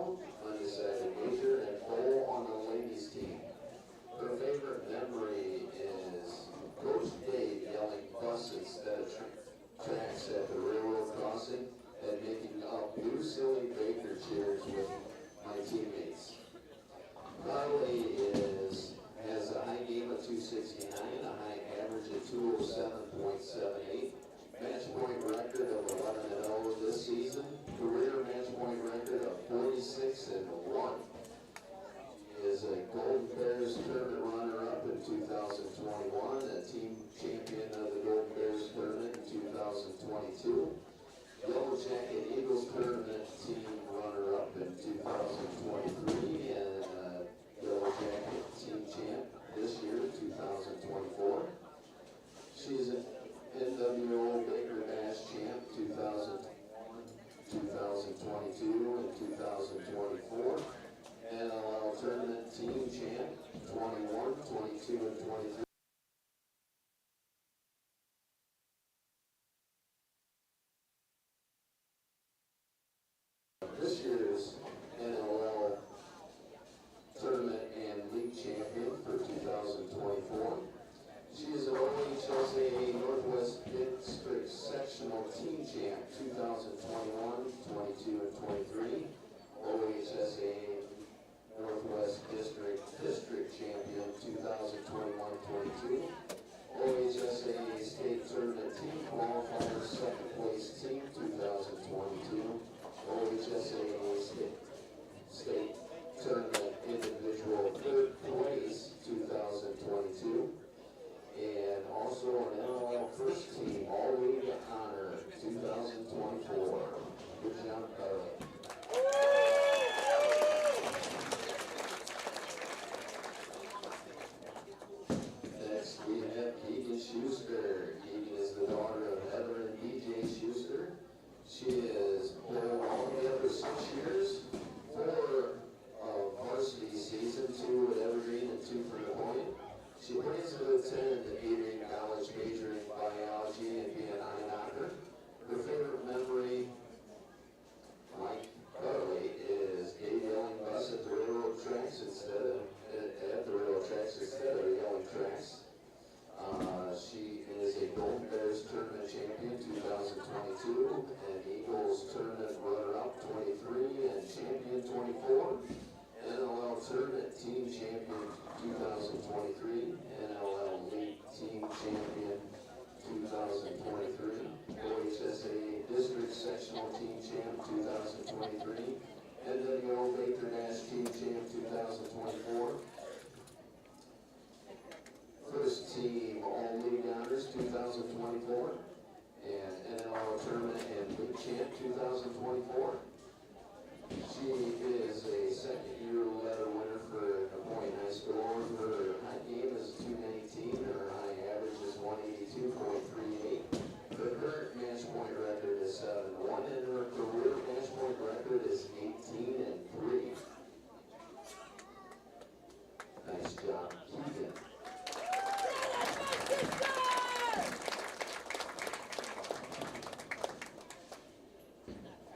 vault, undecided major, and bowl on the ladies team. Her favorite memory is Coach Dave yelling bus instead of tracks at the railroad crossing and making up new silly Baker cheers with my teammates. Carly has a high game of 269, a high average of 207.78, match point record of 11-0 this season, career match point record of 46-1. She is a Golden Bears tournament runner-up in 2021, a team champion of the Golden Bears tournament in 2022. Yellow Jacket Eagles tournament team runner-up in 2023, and Yellow Jacket team champ this year, 2024. She's an NWO Baker Bash champ 2021, 2022, and 2024. NLL tournament team champ 21, 22, and 23. This year's NLL tournament and league champion for 2024. She is an OHSAA Northwest District Sectional Team Champ 2021, 22, and 23. OHSAA Northwest District Champion 2021-22. OHSAA State Tournament Team Qualifier Second Place Team 2022. OHSAA State Tournament Individual Third Place 2022. And also an NLL First Team All-League Honor 2024. Good job, Carly. Next we have Keegan Schuster. Keegan is the daughter of Heather and DJ Schuster. She has been altogether 6 years, 4 of varsity season, 2 at Evergreen and 2 for Napoleon. She plans to attend Adrian College majoring in biology and be an eye knocker. Her favorite memory, like Carly, is Dave yelling bus at the railroad tracks instead of yelling tracks. She is a Golden Bears tournament champion 2022, and Eagles tournament runner-up 23 and champion 24. NLL Tournament Team Champion 2023, NLL League Team Champion 2023, OHSAA District Sectional Team Champ 2023, NWO Baker Dash Team Champ 2024, First Team All-League Honors 2024, and NLL Tournament and League Champ 2024. She is a second-year letter winner for Napoleon High School. Her high game is 219. Her high average is 182.38. Her current match point record is 7-1, and her career match point record is 18-3. Nice job, Keegan.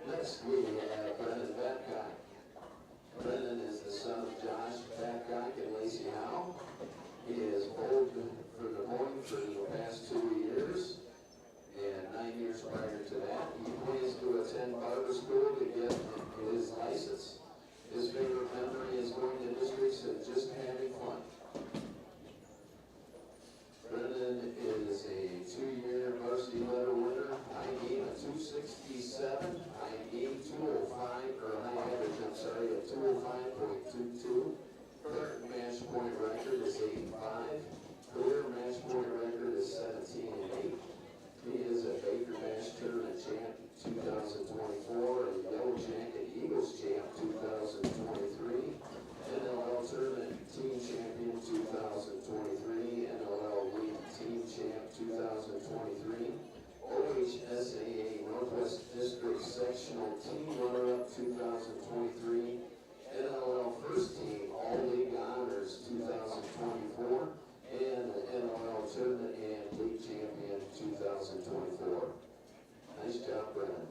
Next, we have Brendan Babcock. Brendan is the son of Josh Babcock and Lacey Howe. He has bowled for Napoleon for the past 2 years, and 9 years prior to that. He plans to attend barber school to get his license. His favorite memory is going to districts and just having fun. Brendan is a 2-year varsity letter winner, high game of 267, high game 205, or high average, of 205.22. Current match point record is 8-5. Career match point record is 17-8. He is a Baker Bash Tournament Champ 2024 and Yellow Jacket Eagles Champ 2023. NLL Tournament Team Champion 2023, NLL League Team Champ 2023, OHSAA Northwest District Sectional Team Runner-Up 2023, NLL First Team All-League Honors 2024, and NLL Tournament and League Champion 2024. Nice job, Brennan.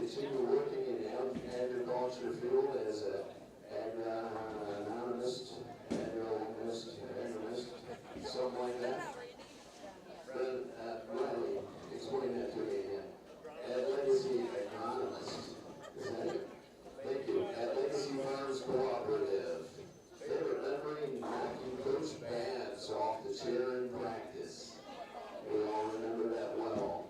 continue working in the agriculture field as an agronomist, something like that. Then, Riley, explain that to me again. At Legacy Economist. Is that it? Thank you. At Legacy Farms Cooperative. Favorite memory, knocking Coach Babs off the chair in practice. We all remember that well.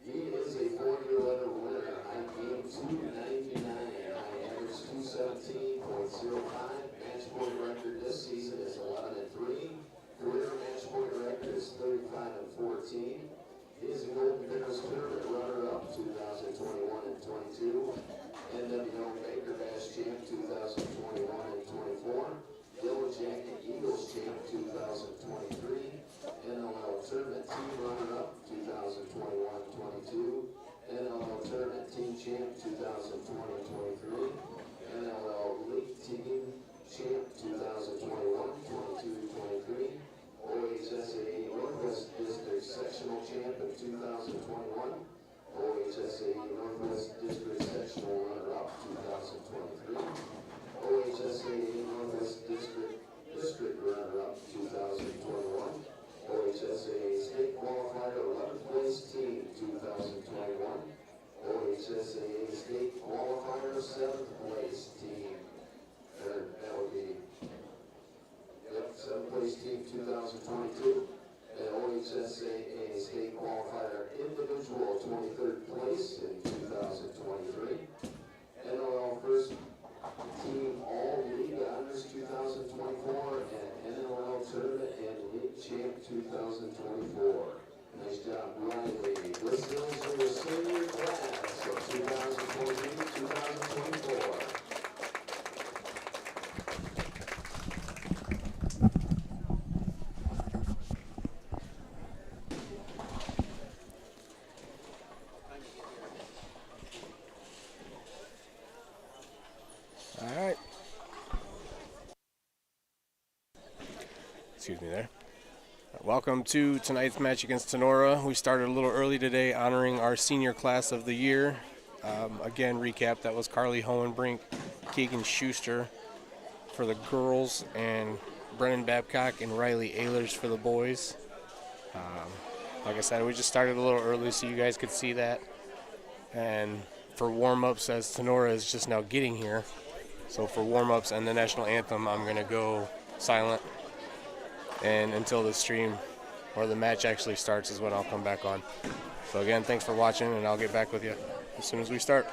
He is a 4-year letter winner. I gained 299. I averaged 217.05. Match point record this season is 11-3. Career match point record is 35-14. He is a Golden Bears Tournament runner-up 2021 and 22. NWO Baker Bash champ 2021 and 24. Yellow Jacket Eagles champ 2023. NLL Tournament Team Runner-Up 2021-22, NLL Tournament Team Champ 2020-23, NLL League Team Champ 2021-22-23, OHSAA Northwest District Sectional Champ in 2021, OHSAA Northwest District Sectional Runner-Up 2023, OHSAA Northwest District Runner-Up 2021, OHSAA State Qualifier 11th Place Team 2021, OHSAA State Qualifier 7th Place Team, that would be, 7th Place Team 2022, and OHSAA State Qualifier Individual 23rd Place in 2023, NLL First Team All-League Honors 2024, and NLL Tournament and League Champ 2024. Nice job, Riley. This is your senior class of 2023-2024. All right. Excuse me there. Welcome to tonight's match against Tinora. We started a little early today honoring our senior class of the year. Again, recap, that was Carly Hohenbrink, Keegan Schuster for the girls, and Brennan Babcock and Riley Ehlers for the boys. Like I said, we just started a little early so you guys could see that. And for warm-ups, as Tinora is just now getting here, so for warm-ups and the national anthem, I'm going to go silent. And until the stream or the match actually starts is when I'll come back on. So again, thanks for watching, and I'll get back with you as soon as we start.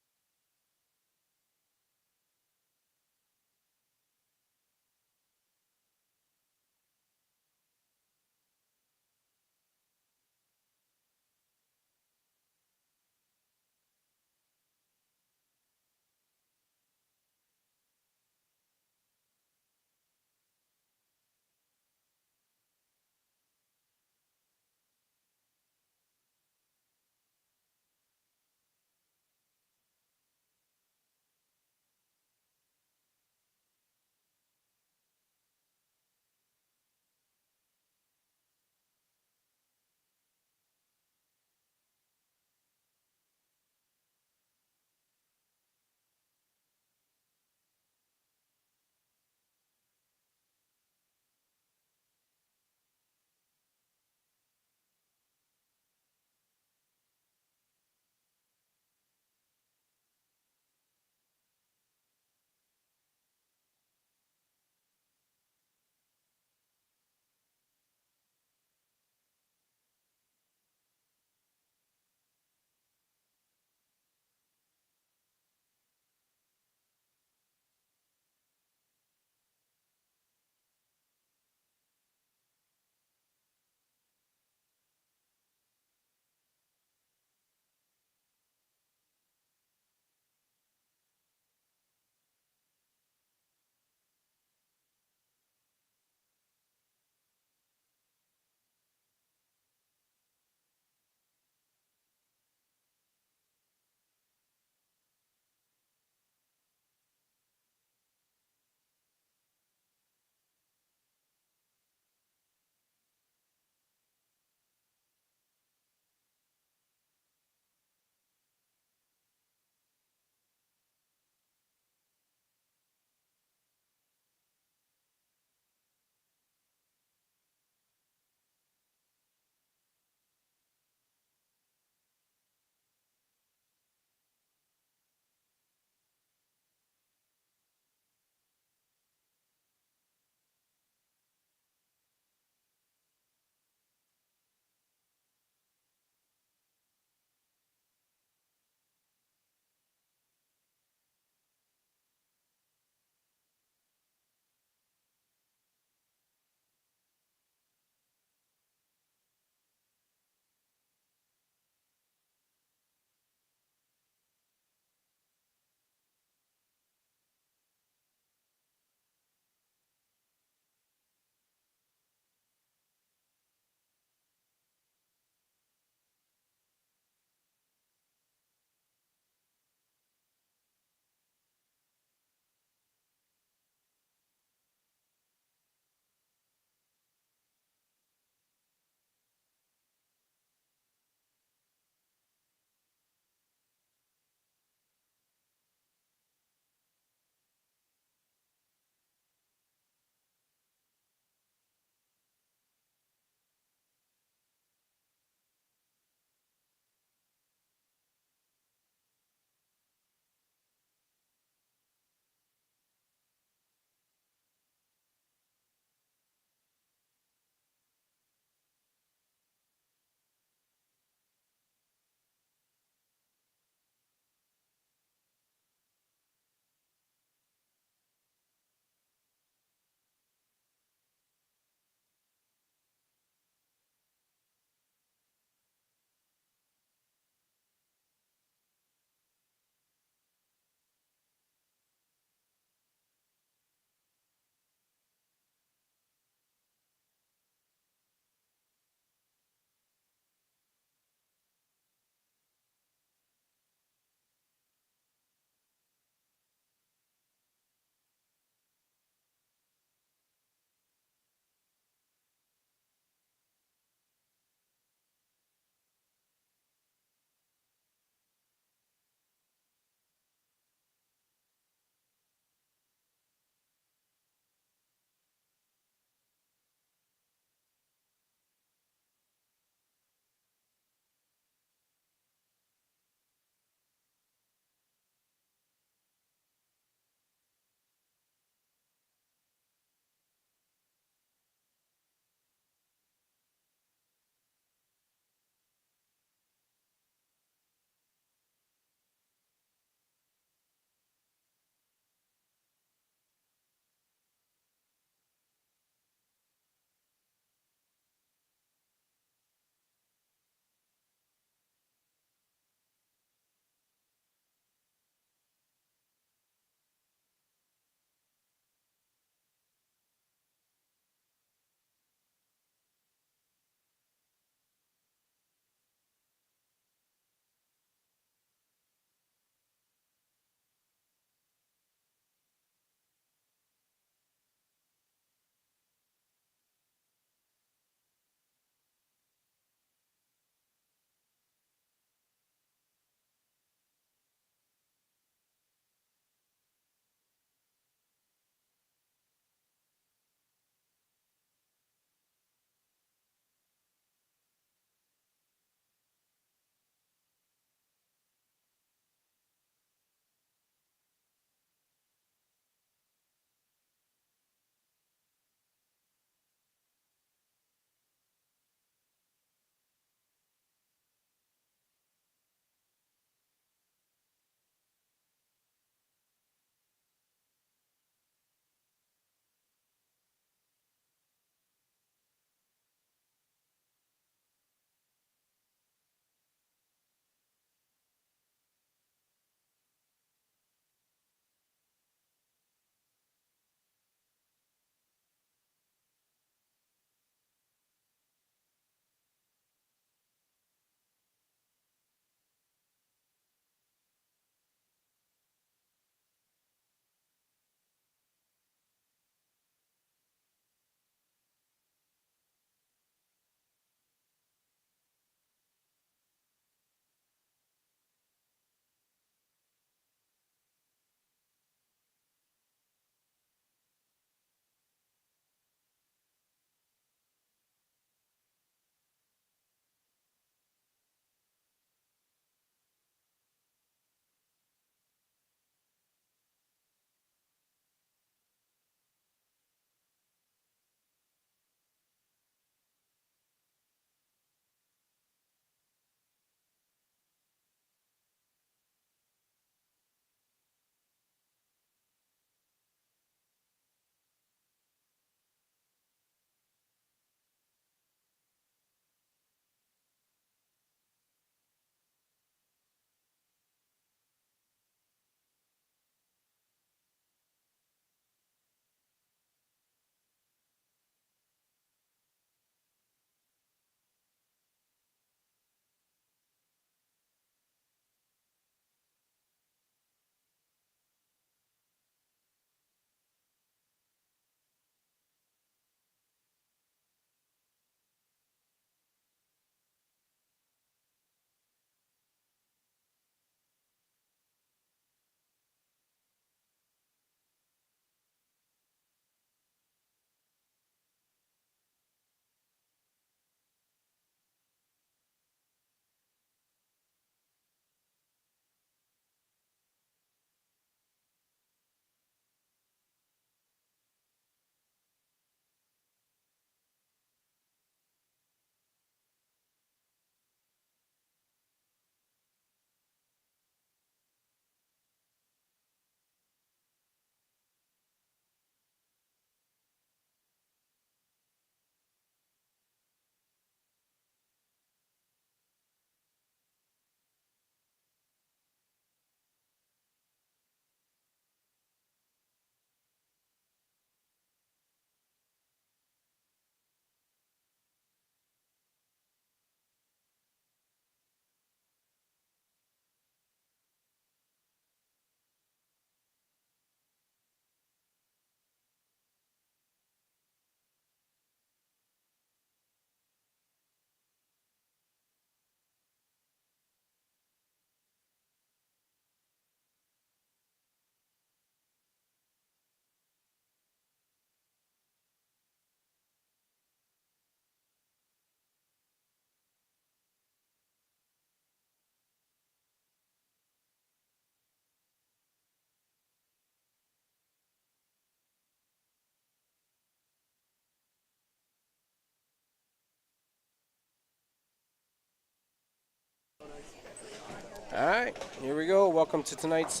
All right, here we go. Welcome to tonight's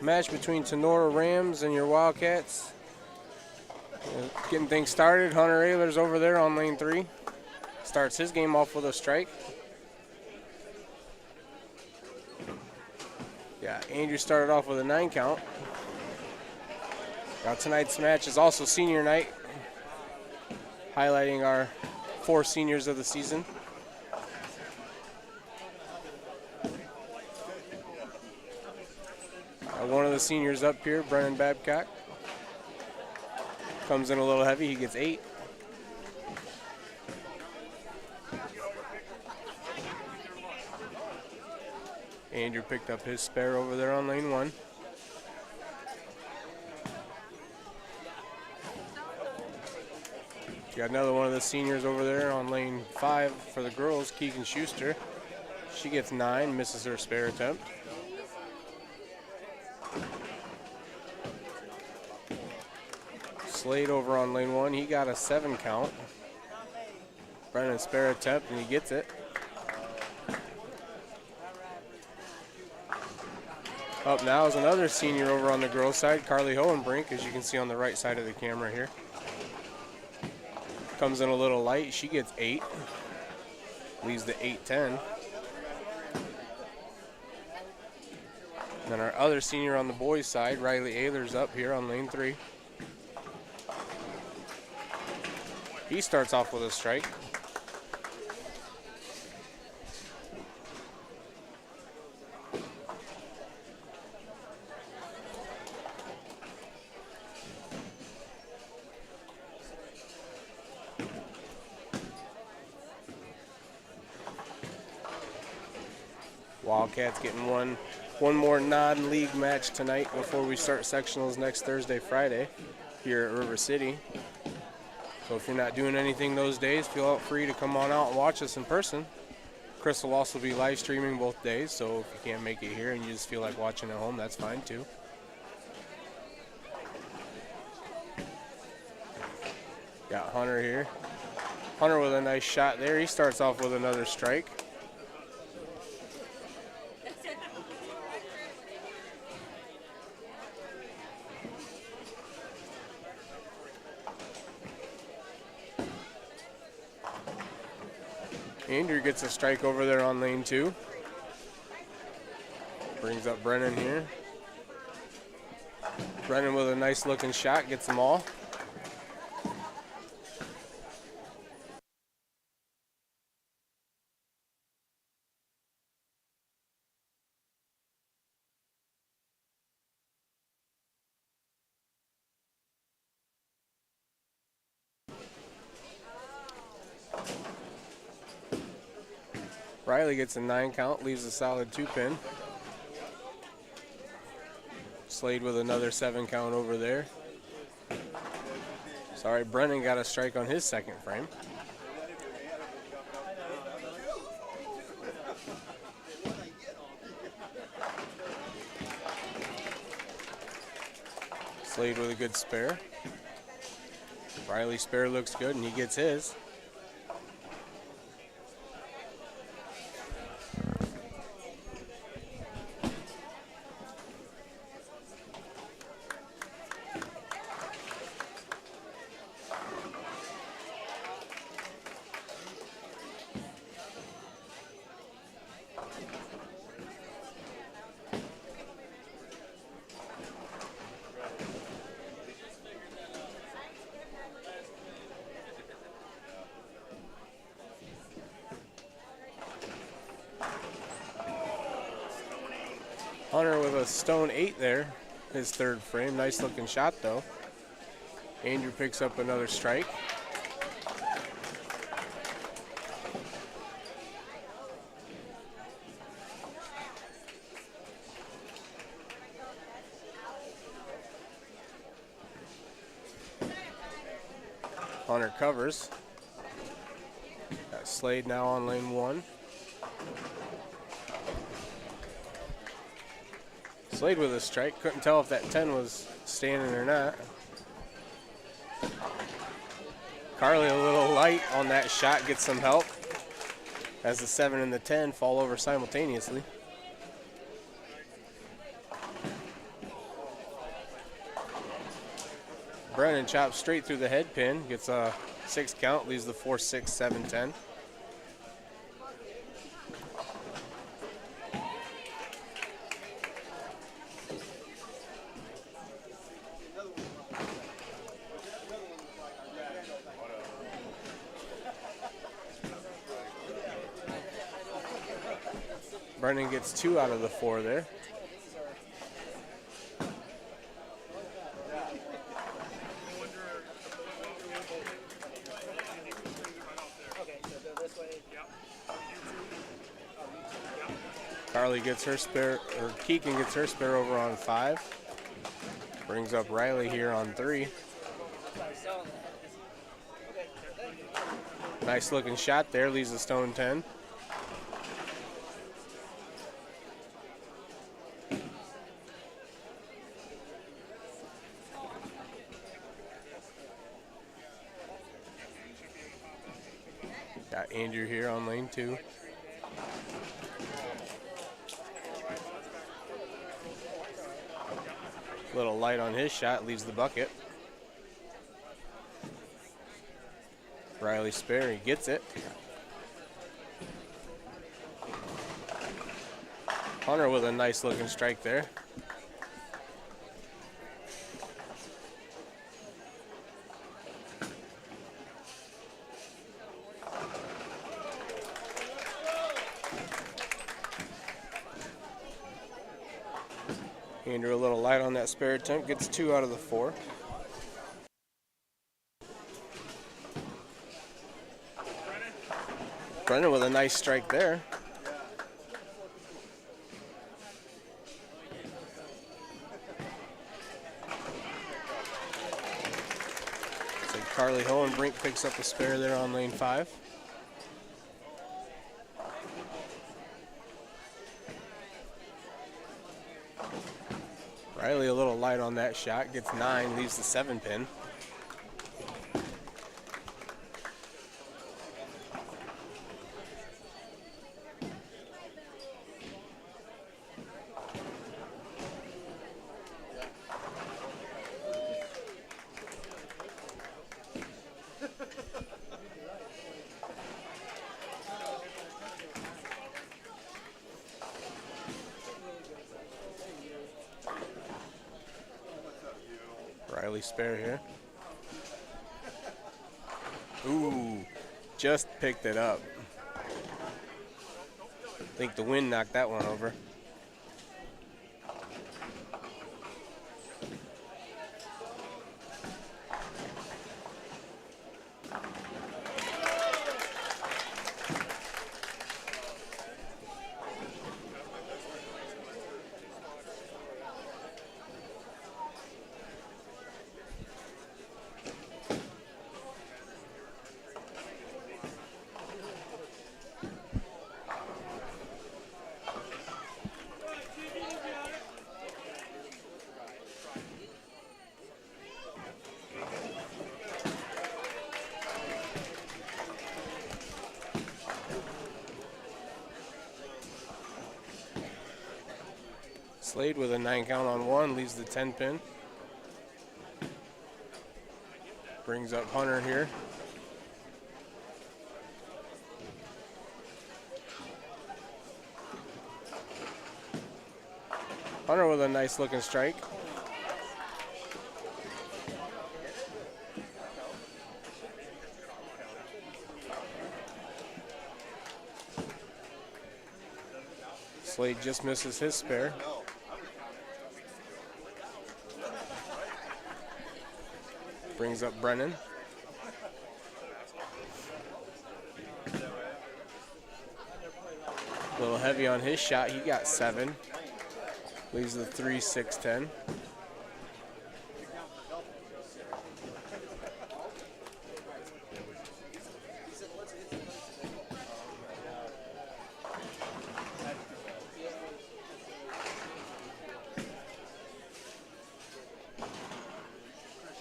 match between Tinora Rams and your Wildcats. Getting things started. Hunter Ayler's over there on lane 3. Starts his game off with a strike. Yeah, Andrew started off with a 9 count. Now tonight's match is also senior night, highlighting our 4 seniors of the season. One of the seniors up here, Brennan Babcock, comes in a little heavy. He gets 8. Andrew picked up his spare over there on lane 1. Got another one of the seniors over there on lane 5 for the girls, Keegan Schuster. She gets 9, misses her spare attempt. Slade over on lane 1, he got a 7 count. Brennan spare attempt and he gets it. Up now is another senior over on the girls' side, Carly Hohenbrink, as you can see on the right side of the camera here. Comes in a little light, she gets 8. Leaves the 8-10. Then our other senior on the boys' side, Riley Ayler's up here on lane 3. He starts off with a strike. Wildcats getting one more non-league match tonight before we start sectionals next Thursday, Friday here at River City. So if you're not doing anything those days, feel free to come on out and watch us in person. Chris will also be live streaming both days, so if you can't make it here and you just feel like watching at home, that's fine too. Got Hunter here. Hunter with a nice shot there. He starts off with another strike. Andrew gets a strike over there on lane 2. Brings up Brennan here. Brennan with a nice looking shot, gets them all. Riley gets a 9 count, leaves a solid 2-pin. Slade with another 7 count over there. Sorry, Brennan got a strike on his second frame. Slade with a good spare. Riley's spare looks good and he gets his. Hunter with a stone 8 there, his third frame. Nice looking shot though. Andrew picks up another strike. Hunter covers. Got Slade now on lane 1. Slade with a strike. Couldn't tell if that 10 was standing or not. Carly a little light on that shot, gets some help. as the 7 and the 10 fall over simultaneously. Brennan chops straight through the head pin, gets a 6 count, leaves the 4, 6, 7, 10. Brennan gets 2 out of the 4 there. Carly gets her spare, or Keegan gets her spare over on 5. Brings up Riley here on 3. Nice looking shot there, leaves the stone 10. Got Andrew here on lane 2. Little light on his shot, leaves the bucket. Riley spare, he gets it. Hunter with a nice looking strike there. Andrew a little light on that spare attempt, gets 2 out of the 4. Brennan with a nice strike there. So Carly Hohenbrink picks up a spare there on lane 5. Riley a little light on that shot, gets 9, leaves the 7 pin. Riley spare here. Ooh, just picked it up. I think the wind knocked that one over. Slade with a 9 count on 1, leaves the 10 pin. Brings up Hunter here. Hunter with a nice looking strike. Slade just misses his spare. Brings up Brennan. A little heavy on his shot. He got 7. Leaves the 3, 6, 10.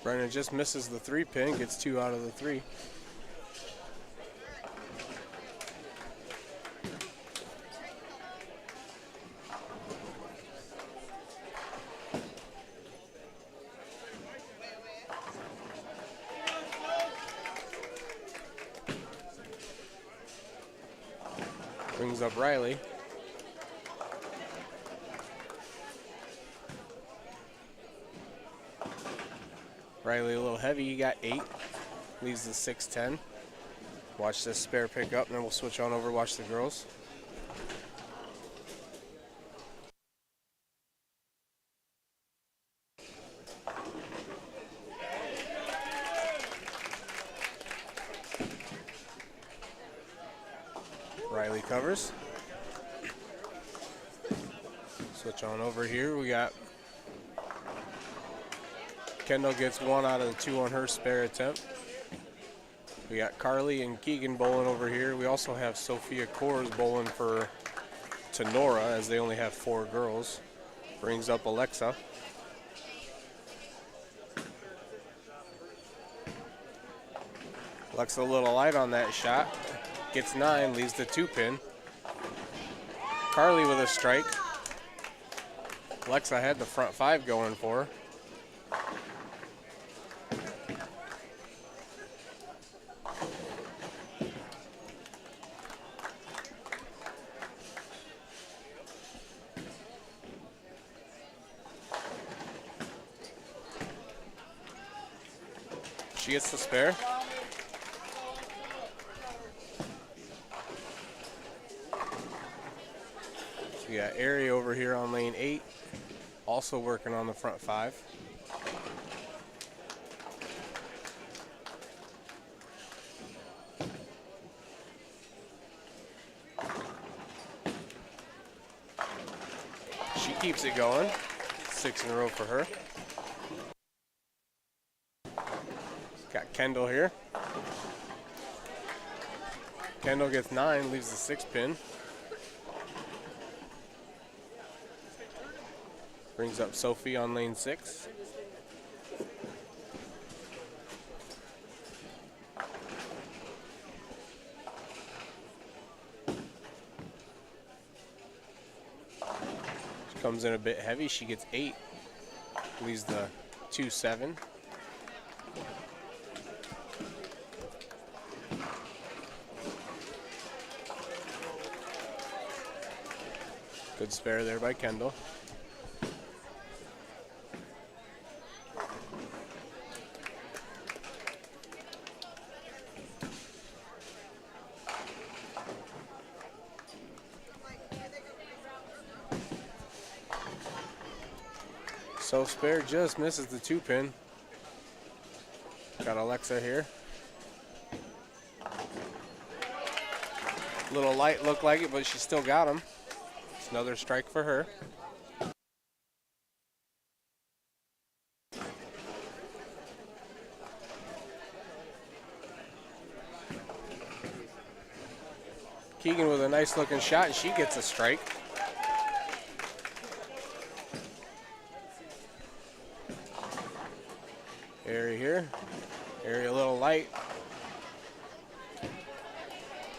Brennan just misses the 3 pin, gets 2 out of the 3. Brings up Riley. Riley a little heavy, he got 8. Leaves the 6-10. Watch this spare pick up, and then we'll switch on over, watch the girls. Riley covers. Switch on over here. We got Kendall gets 1 out of the 2 on her spare attempt. We got Carly and Keegan bowling over here. We also have Sophia Kors bowling for Tinora, as they only have 4 girls. Brings up Alexa. Alexa a little light on that shot. Gets 9, leaves the 2-pin. Carly with a strike. Alexa had the front 5 going for her. She gets the spare. We got Ari over here on lane 8, also working on the front 5. She keeps it going. 6 in a row for her. Got Kendall here. Kendall gets 9, leaves the 6-pin. Brings up Sophie on lane 6. She comes in a bit heavy. She gets 8. Leaves the 2-7. Good spare there by Kendall. So spare just misses the 2-pin. Got Alexa here. Little light looked like it, but she still got him. It's another strike for her. Keegan with a nice looking shot, and she gets a strike. Ari here. Ari a little light.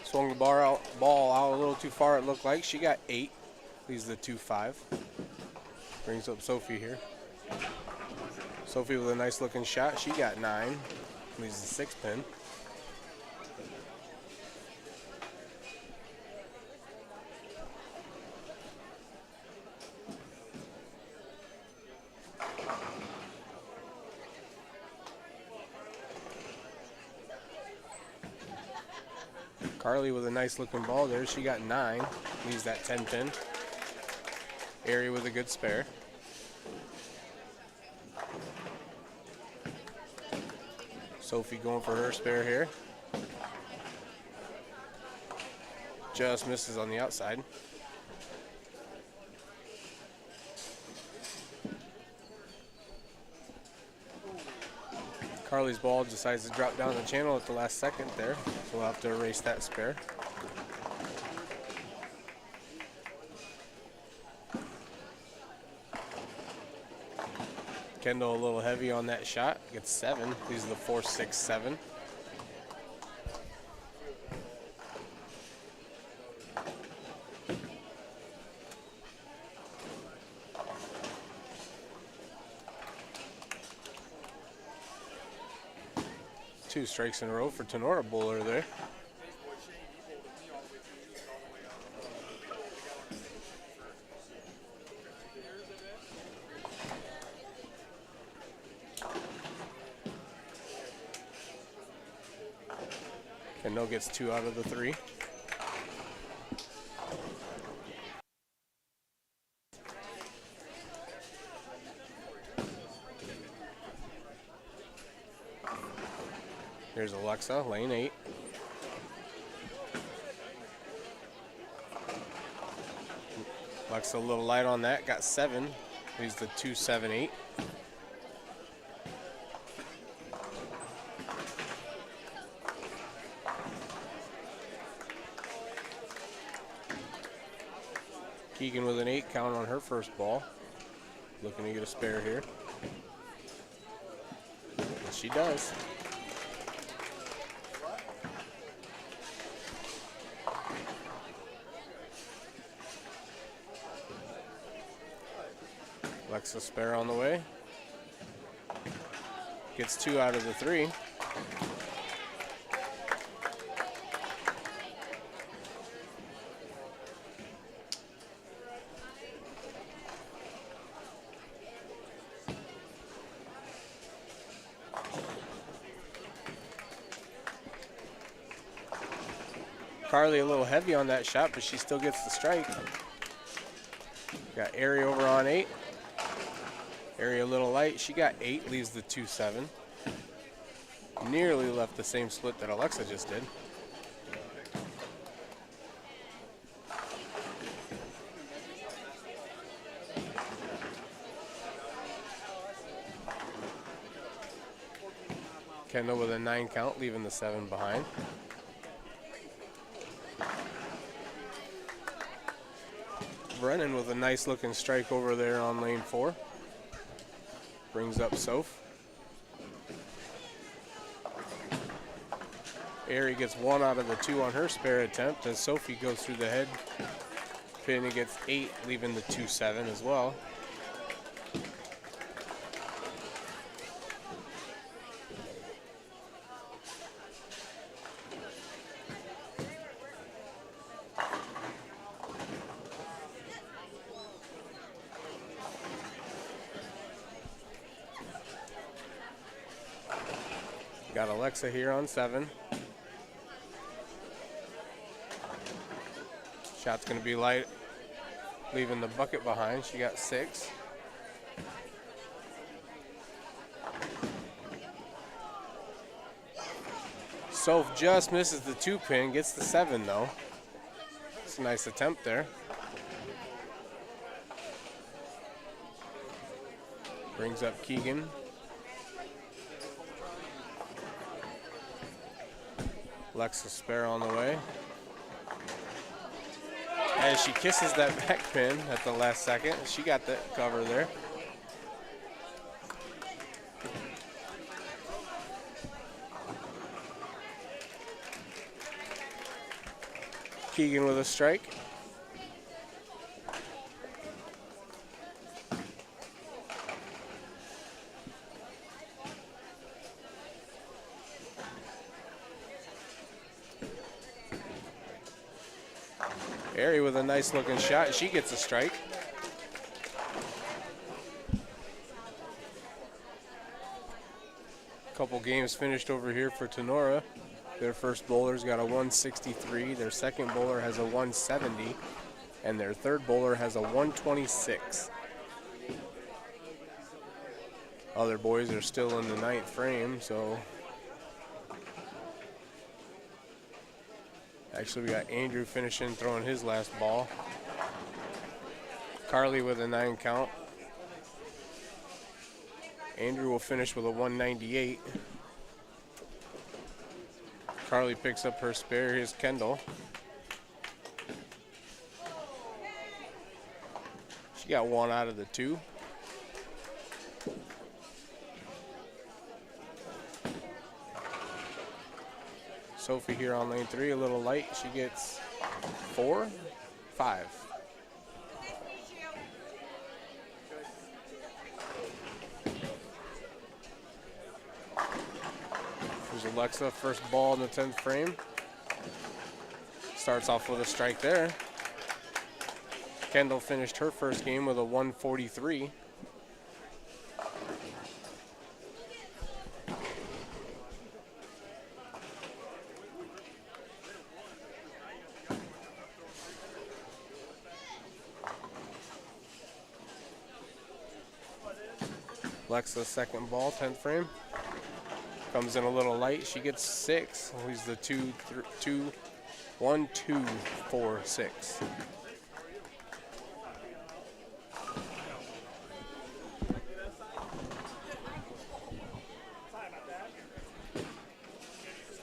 Swung the ball out a little too far, it looked like. She got 8. Leaves the 2-5. Brings up Sophie here. Sophie with a nice looking shot. She got 9. Leaves the 6-pin. Carly with a nice looking ball there. She got 9. Leaves that 10-pin. Ari with a good spare. Sophie going for her spare here. Just misses on the outside. Carly's ball decides to drop down the channel at the last second there, so we'll have to erase that spare. Kendall a little heavy on that shot, gets 7. These are the 4, 6, 7. Two strikes in a row for Tinora bowler there. Kendall gets 2 out of the 3. Here's Alexa, lane 8. Alexa a little light on that, got 7. Leaves the 2, 7, 8. Keegan with an 8 count on her first ball. Looking to get a spare here. And she does. Alexa spare on the way. Gets 2 out of the 3. Carly a little heavy on that shot, but she still gets the strike. Got Ari over on 8. Ari a little light. She got 8, leaves the 2, 7. Nearly left the same split that Alexa just did. Kendall with a 9 count, leaving the 7 behind. Brennan with a nice looking strike over there on lane 4. Brings up Soph. Ari gets 1 out of the 2 on her spare attempt as Sophie goes through the head. Penny gets 8, leaving the 2, 7 as well. Got Alexa here on 7. Shot's going to be light, leaving the bucket behind. She got 6. Soph just misses the 2 pin, gets the 7 though. It's a nice attempt there. Brings up Keegan. Alexa spare on the way. As she kisses that back pin at the last second, she got the cover there. Keegan with a strike. Ari with a nice looking shot. She gets a strike. Couple games finished over here for Tinora. Their first bowler's got a 163. Their second bowler has a 170. And their third bowler has a 126. Other boys are still in the 9th frame, so. Actually, we got Andrew finishing, throwing his last ball. Carly with a 9 count. Andrew will finish with a 198. Carly picks up her spare. Here's Kendall. She got 1 out of the 2. Sophie here on lane 3, a little light. She gets 4, 5. There's Alexa, first ball in the 10th frame. Starts off with a strike there. Kendall finished her first game with a 143. Alexa, second ball, 10th frame. Comes in a little light. She gets 6. Leaves the 1, 2, 4, 6.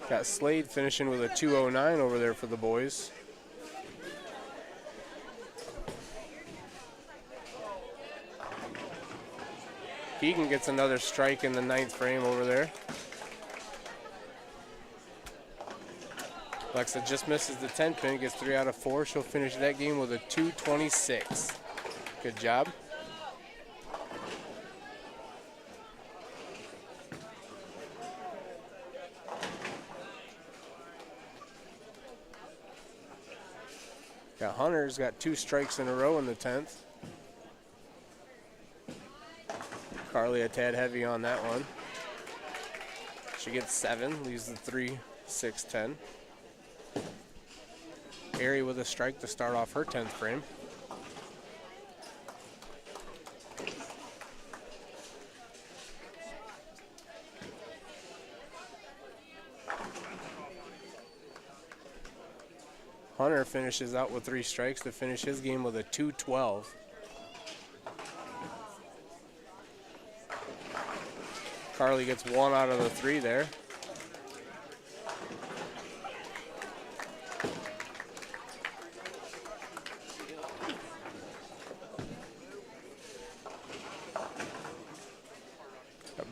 Got Slade finishing with a 209 over there for the boys. Keegan gets another strike in the 9th frame over there. Alexa just misses the 10 pin, gets 3 out of 4. She'll finish that game with a 226. Good job. Got Hunter's got 2 strikes in a row in the 10th. Carly a tad heavy on that one. She gets 7, leaves the 3, 6, 10. Ari with a strike to start off her 10th frame. Hunter finishes out with 3 strikes to finish his game with a 212. Carly gets 1 out of the 3 there.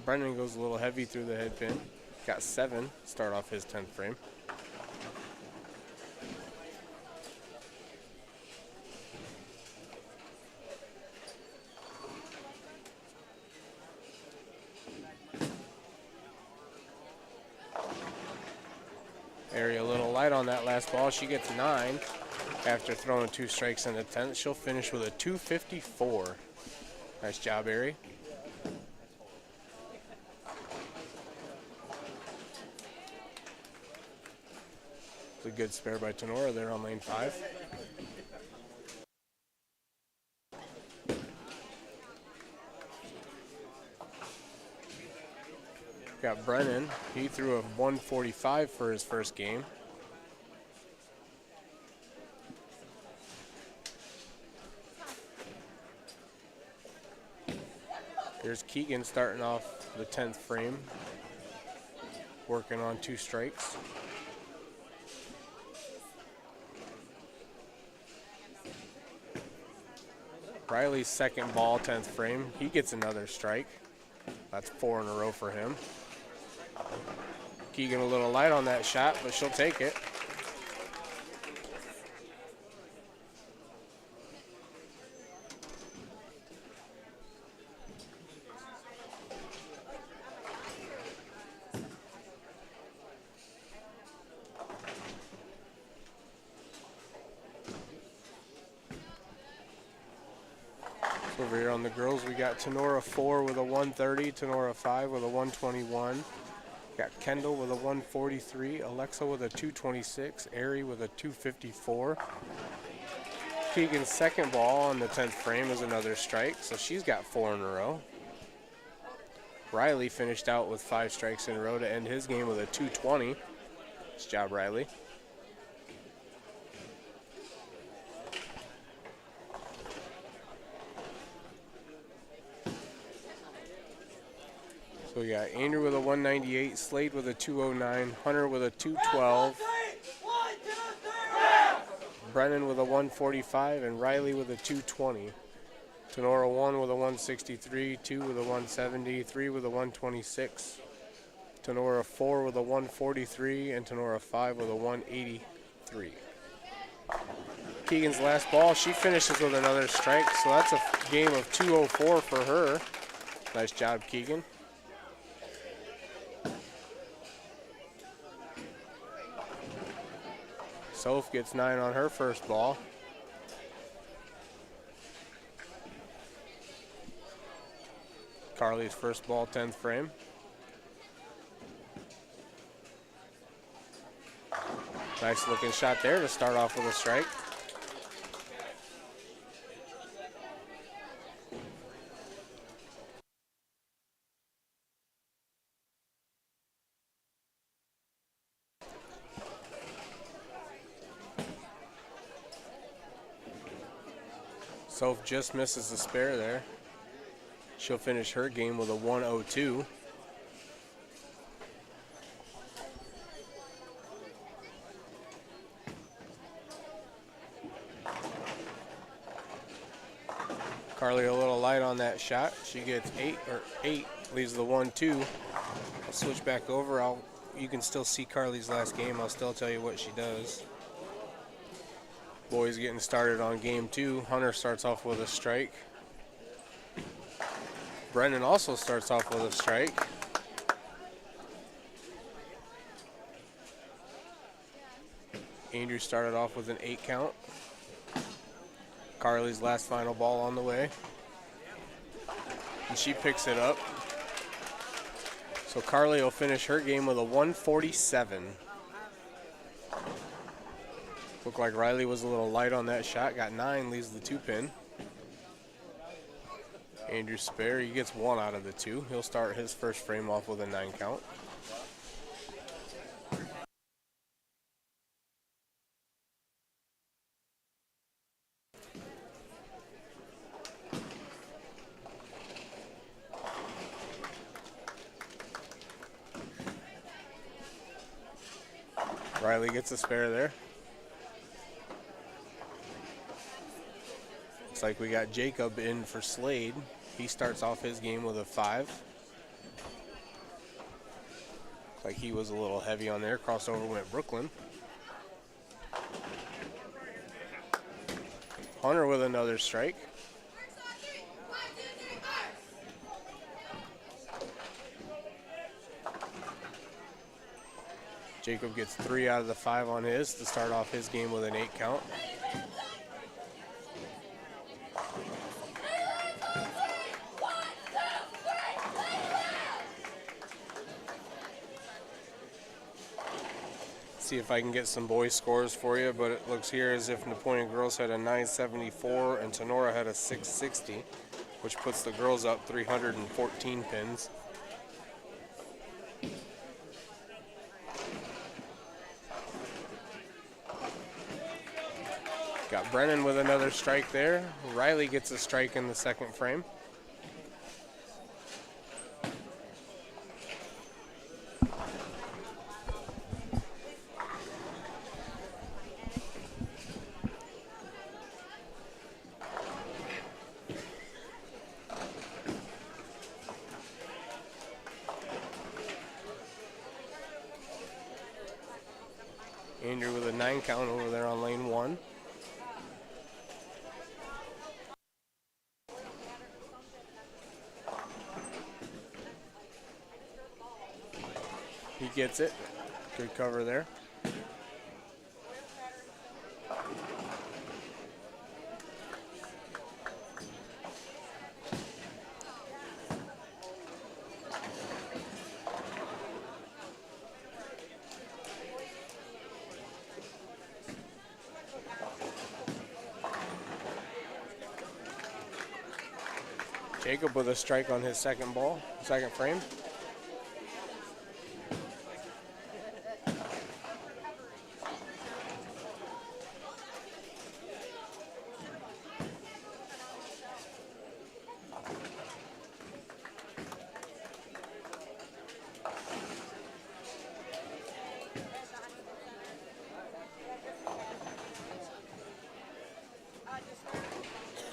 Brendan goes a little heavy through the head pin. Got 7, start off his 10th frame. Ari a little light on that last ball. She gets 9 after throwing 2 strikes in the 10th. She'll finish with a 254. Nice job, Ari. It's a good spare by Tinora there on lane 5. Got Brennan. He threw a 145 for his first game. Here's Keegan starting off the 10th frame, working on 2 strikes. Riley's second ball, 10th frame. He gets another strike. That's 4 in a row for him. Keegan a little light on that shot, but she'll take it. Over here on the girls, we got Tinora 4 with a 130, Tinora 5 with a 121. Got Kendall with a 143, Alexa with a 226, Ari with a 254. Keegan's second ball on the 10th frame is another strike, so she's got 4 in a row. Riley finished out with 5 strikes in a row to end his game with a 220. Nice job, Riley. So we got Andrew with a 198, Slade with a 209, Hunter with a 212, Brennan with a 145, and Riley with a 220. Tinora 1 with a 163, 2 with a 170, 3 with a 126. Tinora 4 with a 143, and Tinora 5 with a 183. Keegan's last ball, she finishes with another strike, so that's a game of 204 for her. Nice job, Keegan. Soph gets 9 on her first ball. Carly's first ball, 10th frame. Nice looking shot there to start off with a strike. Soph just misses the spare there. She'll finish her game with a 102. Carly a little light on that shot. She gets 8, leaves the 1-2. I'll switch back over. You can still see Carly's last game. I'll still tell you what she does. Boys getting started on game 2. Hunter starts off with a strike. Brennan also starts off with a strike. Andrew started off with an 8 count. Carly's last final ball on the way. And she picks it up. So Carly will finish her game with a 147. Looked like Riley was a little light on that shot. Got 9, leaves the 2-pin. Andrew spare, he gets 1 out of the 2. He'll start his first frame off with a 9 count. Riley gets a spare there. Looks like we got Jacob in for Slade. He starts off his game with a 5. Looks like he was a little heavy on there. Crossover went Brooklyn. Hunter with another strike. Jacob gets 3 out of the 5 on his to start off his game with an 8 count. See if I can get some boys scores for you, but it looks here as if Napoleon girls had a 974 and Tinora had a 660, which puts the girls up 314 pins. Got Brennan with another strike there. Riley gets a strike in the second frame. Andrew with a 9 count over there on lane 1. He gets it. Good cover there. Jacob with a strike on his second frame.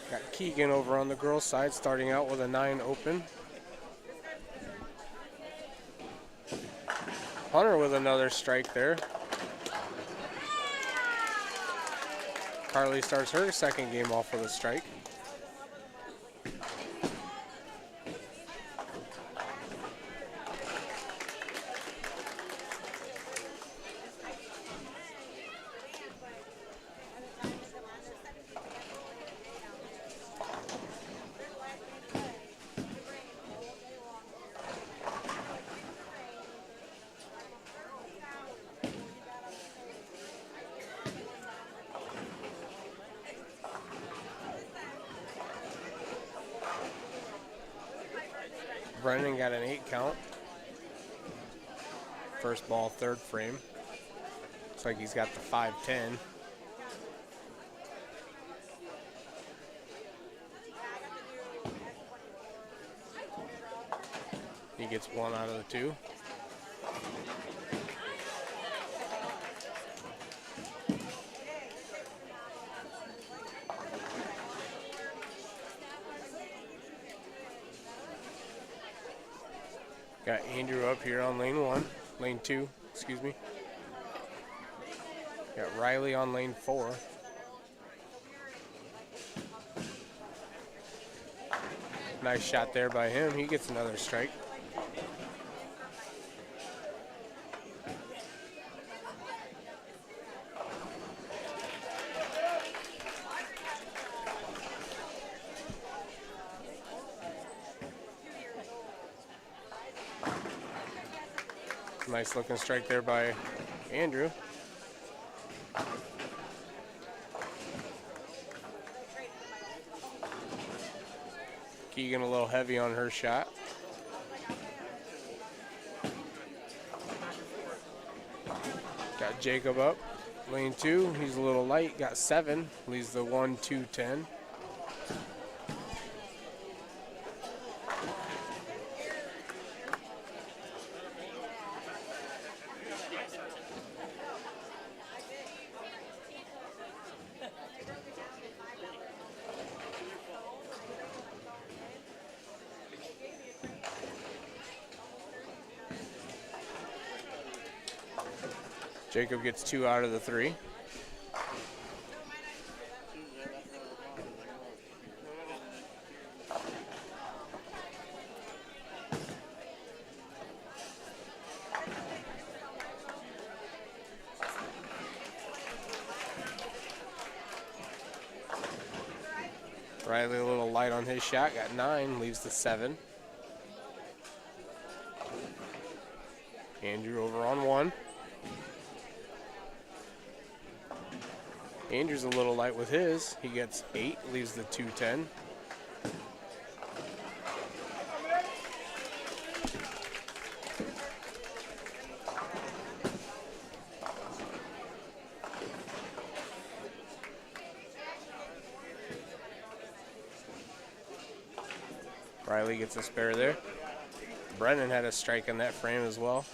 Got Keegan over on the girls' side, starting out with a 9 open. Hunter with another strike there. Carly starts her second game off with a strike. Brennan got an 8 count. First ball, third frame. Looks like he's got the 5-10. He gets 1 out of the 2. Got Andrew up here on lane 2, excuse me. Got Riley on lane 4. Nice shot there by him. He gets another strike. Nice looking strike there by Andrew. Keegan a little heavy on her shot. Got Jacob up, lane 2. He's a little light, got 7. Leaves the 1, 2, 10. Jacob gets 2 out of the 3. Riley a little light on his shot, got 9, leaves the 7. Andrew over on 1. Andrew's a little light with his. He gets 8, leaves the 2, 10. Riley gets a spare there. Brennan had a strike in that frame as well.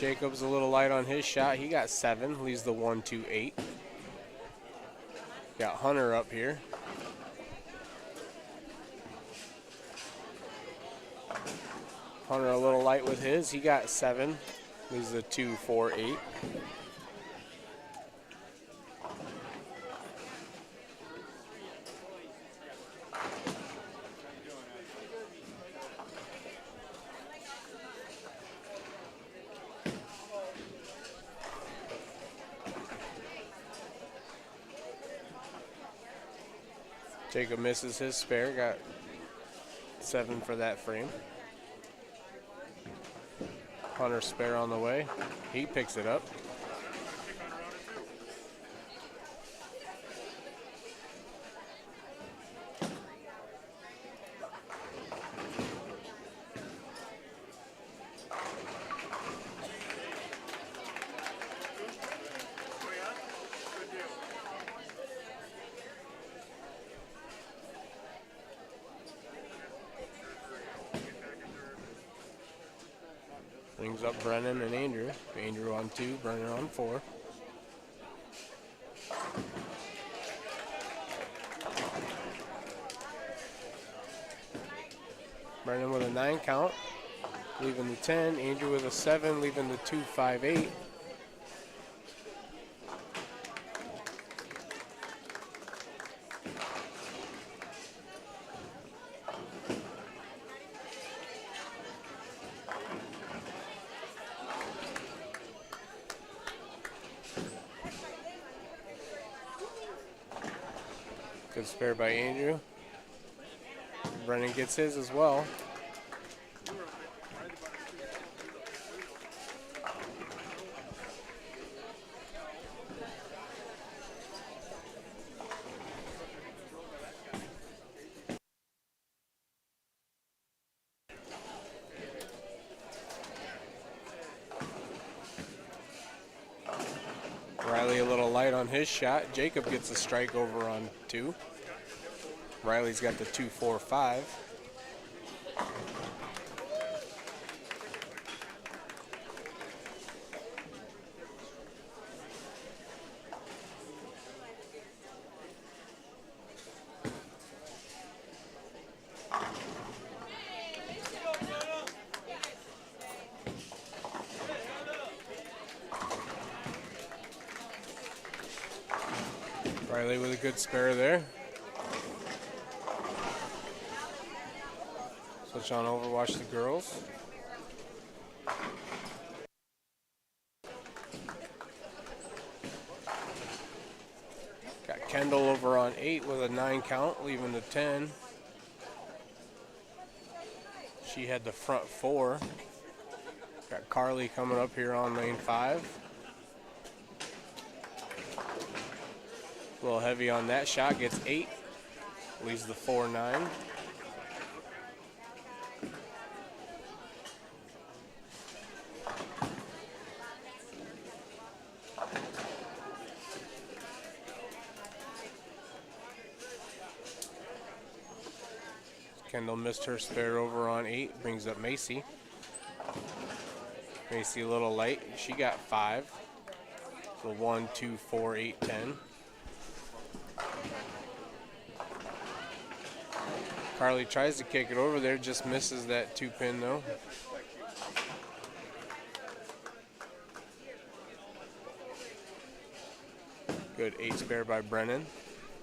Jacob's a little light on his shot. He got 7, leaves the 1, 2, 8. Got Hunter up here. Hunter a little light with his. He got 7, leaves the 2, 4, 8. Jacob misses his spare, got 7 for that frame. Hunter spare on the way. He picks it up. Brings up Brennan and Andrew. Andrew on 2, Brennan on 4. Brennan with a 9 count, leaving the 10. Andrew with a 7, leaving the 2, 5, 8. Good spare by Andrew. Brennan gets his as well. Riley a little light on his shot. Jacob gets a strike over on 2. Riley's got the 2-4-5. Riley with a good spare there. Switch on over, watch the girls. Got Kendall over on 8 with a 9 count, leaving the 10. She had the front 4. Got Carly coming up here on lane 5. A little heavy on that shot, gets 8. Leaves the 4-9. Kendall missed her spare over on 8, brings up Macy. Macy a little light, she got 5. So 1, 2, 4, 8, 10. Carly tries to kick it over there, just misses that 2-pin though. Good 8 spare by Brennan.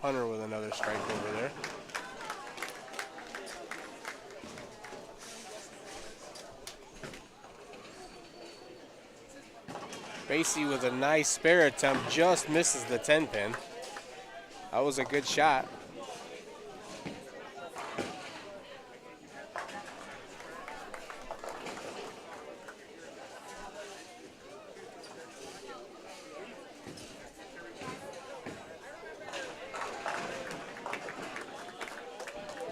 Hunter with another strike over there. Macy with a nice spare attempt, just misses the 10-pin. That was a good shot.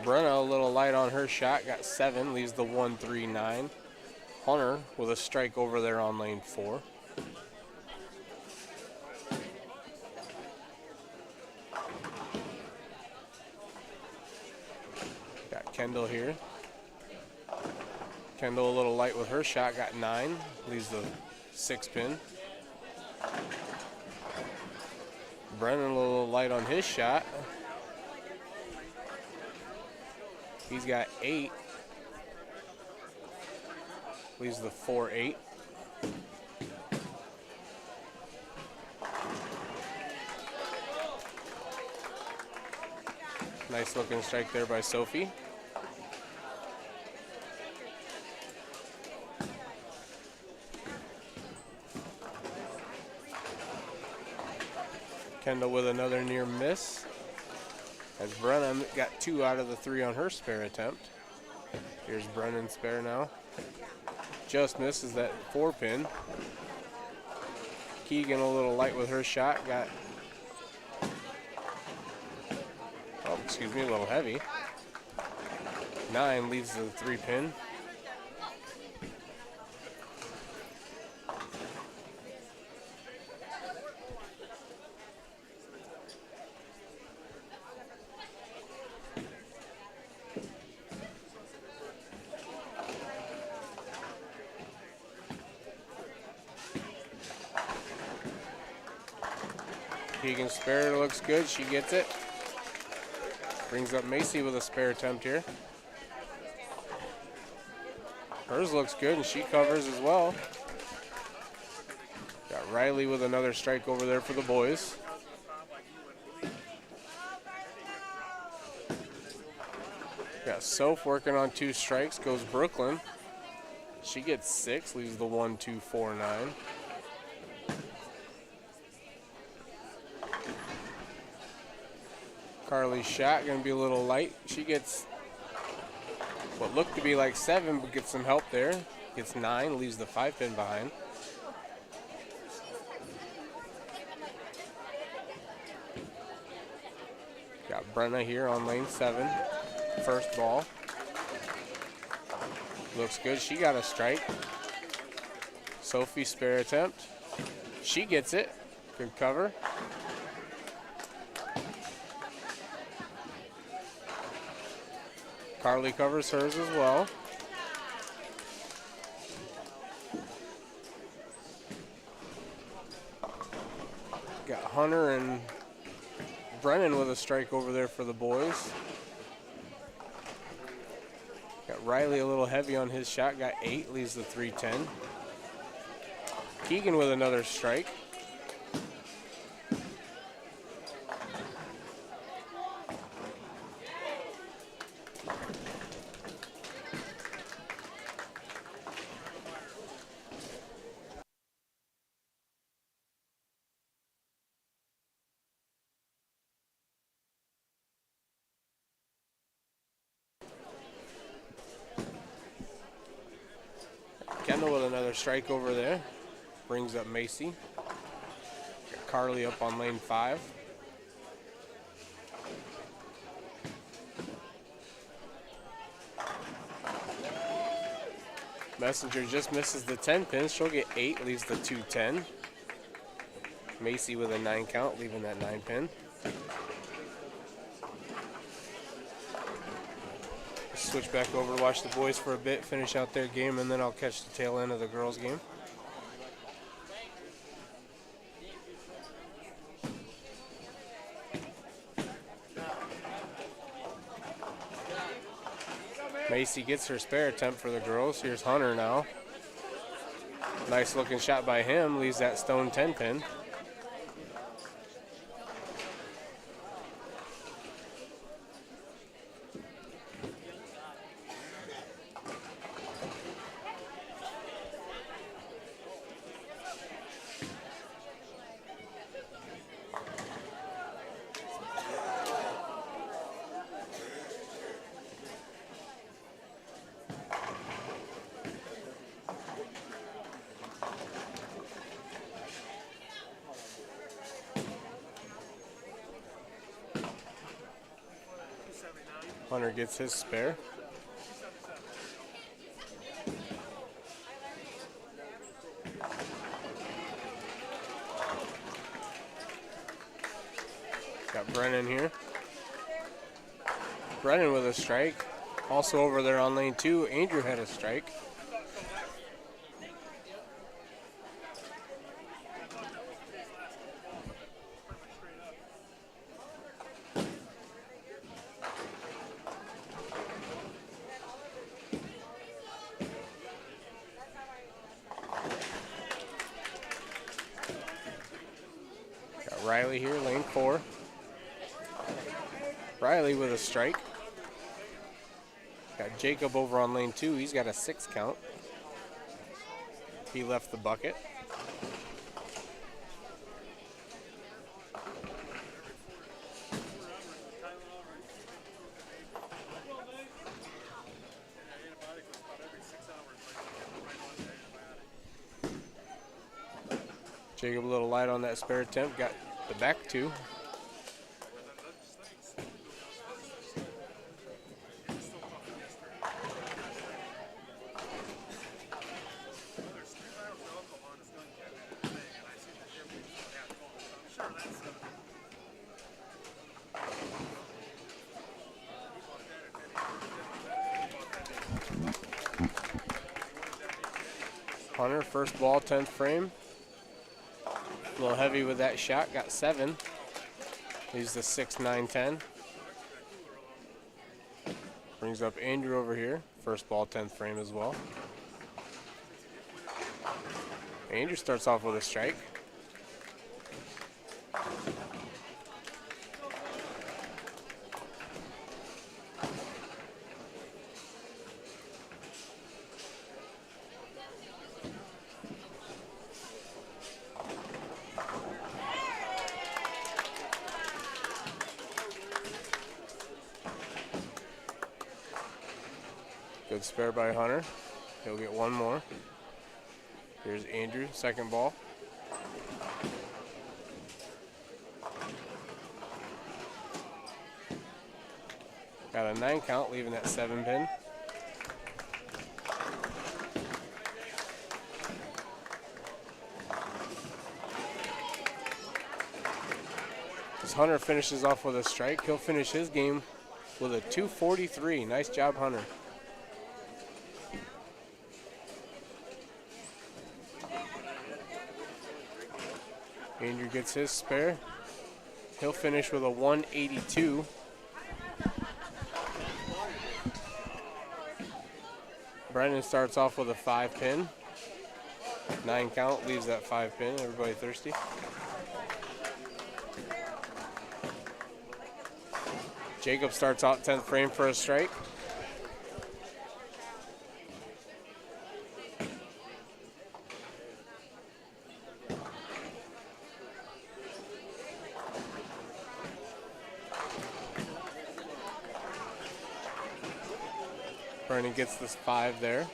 Brenna a little light on her shot, got 7, leaves the 1-3-9. Hunter with a strike over there on lane 4. Got Kendall here. Kendall a little light with her shot, got 9, leaves the 6-pin. Brennan a little light on his shot. He's got 8. Leaves the 4-8. Nice looking strike there by Sophie. Kendall with another near miss. As Brennan got 2 out of the 3 on her spare attempt. Here's Brennan's spare now. Just misses that 4-pin. Keegan a little light with her shot. Got, oh, excuse me, a little heavy. 9 leaves the 3-pin. Keegan's spare looks good. She gets it. Brings up Macy with a spare attempt here. Hers looks good, and she covers as well. Got Riley with another strike over there for the boys. Got Soph working on 2 strikes. Goes Brooklyn. She gets 6. Leaves the 1-2-4-9. Carly's shot going to be a little light. She gets what looked to be like 7, but gets some help there. Gets 9, leaves the 5-pin behind. Got Brenna here on lane 7. First ball. Looks good. She got a strike. Sophie spare attempt. She gets it. Good cover. Carly covers hers as well. Got Hunter and Brennan with a strike over there for the boys. Got Riley a little heavy on his shot. Got 8, leaves the 3-10. Keegan with another strike. Kendall with another strike over there. Brings up Macy. Got Carly up on lane 5. Messenger just misses the 10 pins. She'll get 8, leaves the 2-10. Macy with a 9 count, leaving that 9 pin. Switch back over to watch the boys for a bit, finish out their game, and then I'll catch the tail end of the girls' game. Macy gets her spare attempt for the girls. Here's Hunter now. Nice looking shot by him, leaves that stone 10 pin. Hunter gets his spare. Got Brennan here. Brennan with a strike. Also over there on lane 2, Andrew had a strike. Riley here, lane 4. Riley with a strike. Got Jacob over on lane 2. He's got a 6 count. He left the bucket. Jacob a little light on that spare attempt. Got the back 2. Hunter, first ball, 10th frame. A little heavy with that shot, got 7. He's the 6, 9, 10. Brings up Andrew over here. First ball, 10th frame as well. Andrew starts off with a strike. Good spare by Hunter. He'll get one more. Here's Andrew, second ball. Got a 9 count, leaving that 7 pin. As Hunter finishes off with a strike, he'll finish his game with a 243. Nice job, Hunter. Andrew gets his spare. He'll finish with a 182. Brennan starts off with a 5 pin. 9 count, leaves that 5 pin. Everybody thirsty? Jacob starts out 10th frame for a strike. Brennan gets this 5 there.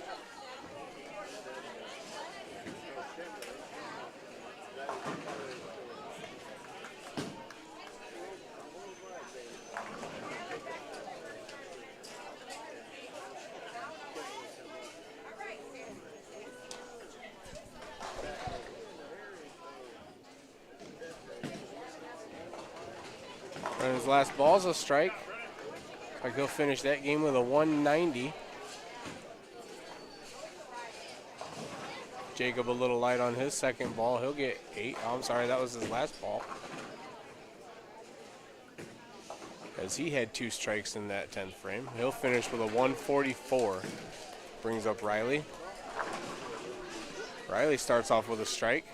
Brennan's last ball's a strike. Like he'll finish that game with a 190. Jacob a little light on his second ball. He'll get 8. Oh, I'm sorry, that was his last ball. As he had 2 strikes in that 10th frame. He'll finish with a 144. Brings up Riley. Riley starts off with a strike.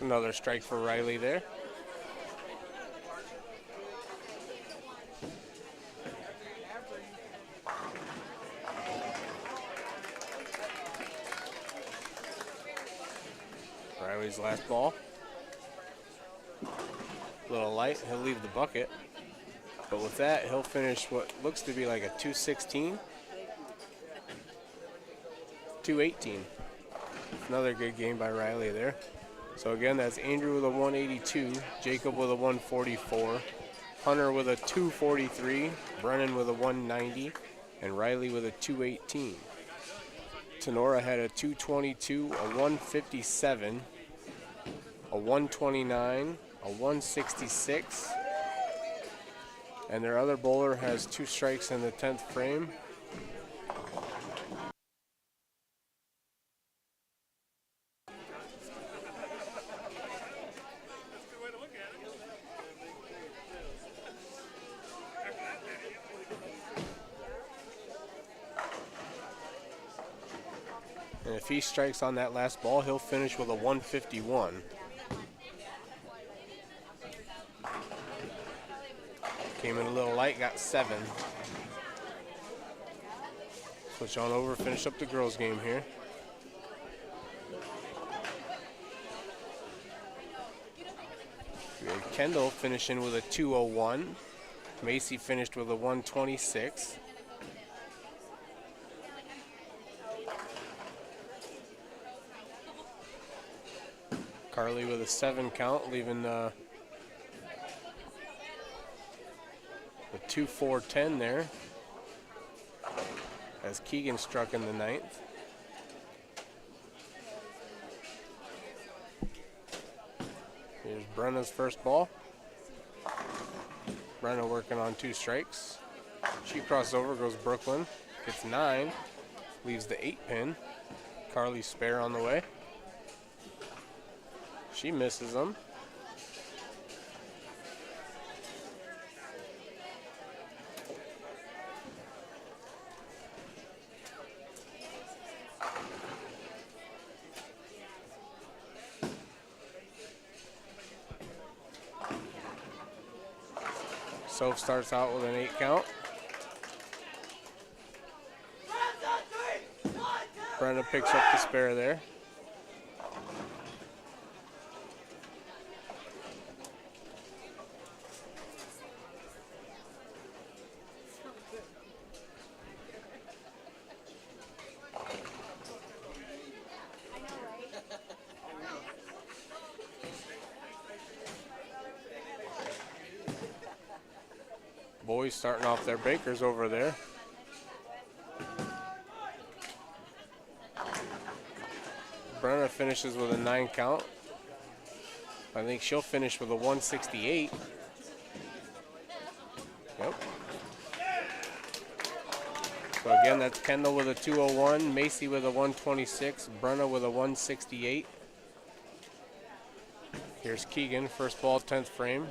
Another strike for Riley there. Riley's last ball. A little light, he'll leave the bucket. But with that, he'll finish what looks to be like a 216. 218. Another good game by Riley there. So again, that's Andrew with a 182, Jacob with a 144, Hunter with a 243, Brennan with a 190, and Riley with a 218. Tinora had a 222, a 157, a 129, a 166, and their other bowler has 2 strikes in the 10th frame. And if he strikes on that last ball, he'll finish with a 151. Came in a little light, got 7. Switch on over, finish up the girls' game here. We had Kendall finishing with a 201. Macy finished with a 126. Carly with a 7 count, leaving the 2-4-10 there. As Keegan struck in the 9th. Here's Brenna's first ball. Brenna working on 2 strikes. She crosses over, goes Brooklyn, gets 9, leaves the 8 pin. Carly's spare on the way. She misses them. Soph starts out with an 8 count. Brenna picks up the spare there. Boys starting off their bakers over there. Brenna finishes with a 9 count. I think she'll finish with a 168. Yep. So again, that's Kendall with a 201, Macy with a 126, Brenna with a 168. Here's Keegan, first ball, 10th frame.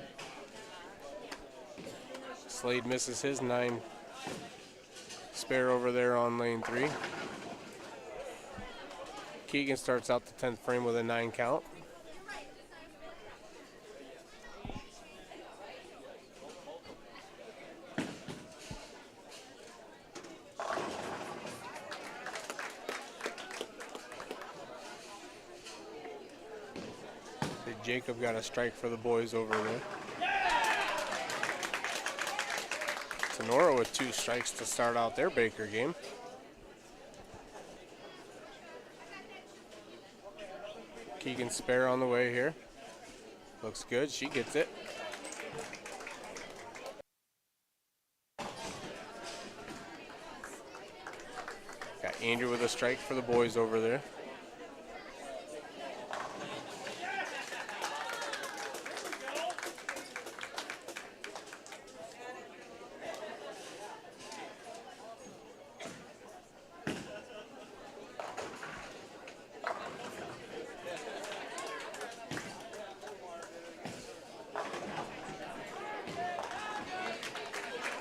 Slade misses his 9 spare over there on lane 3. Keegan starts out the 10th frame with a 9 count. Jacob got a strike for the boys over there. Tinora with 2 strikes to start out their Baker game. Keegan spare on the way here. Looks good, she gets it. Got Andrew with a strike for the boys over there.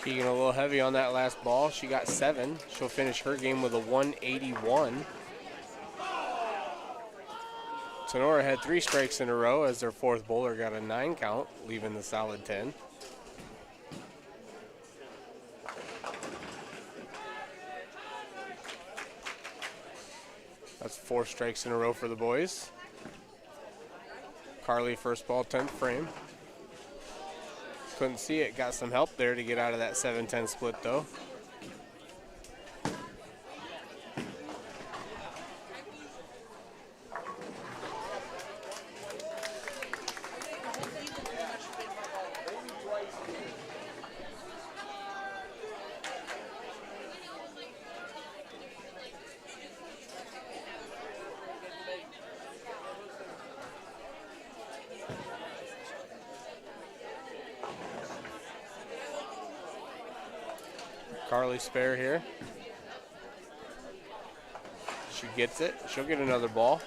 Keegan a little heavy on that last ball. She got 7. She'll finish her game with a 181. Tinora had 3 strikes in a row as their 4th bowler got a 9 count, leaving the solid 10. That's 4 strikes in a row for the boys. Carly, first ball, 10th frame. Couldn't see it, got some help there to get out of that 7-10 split though. Carly spare here. She gets it. She'll get another ball.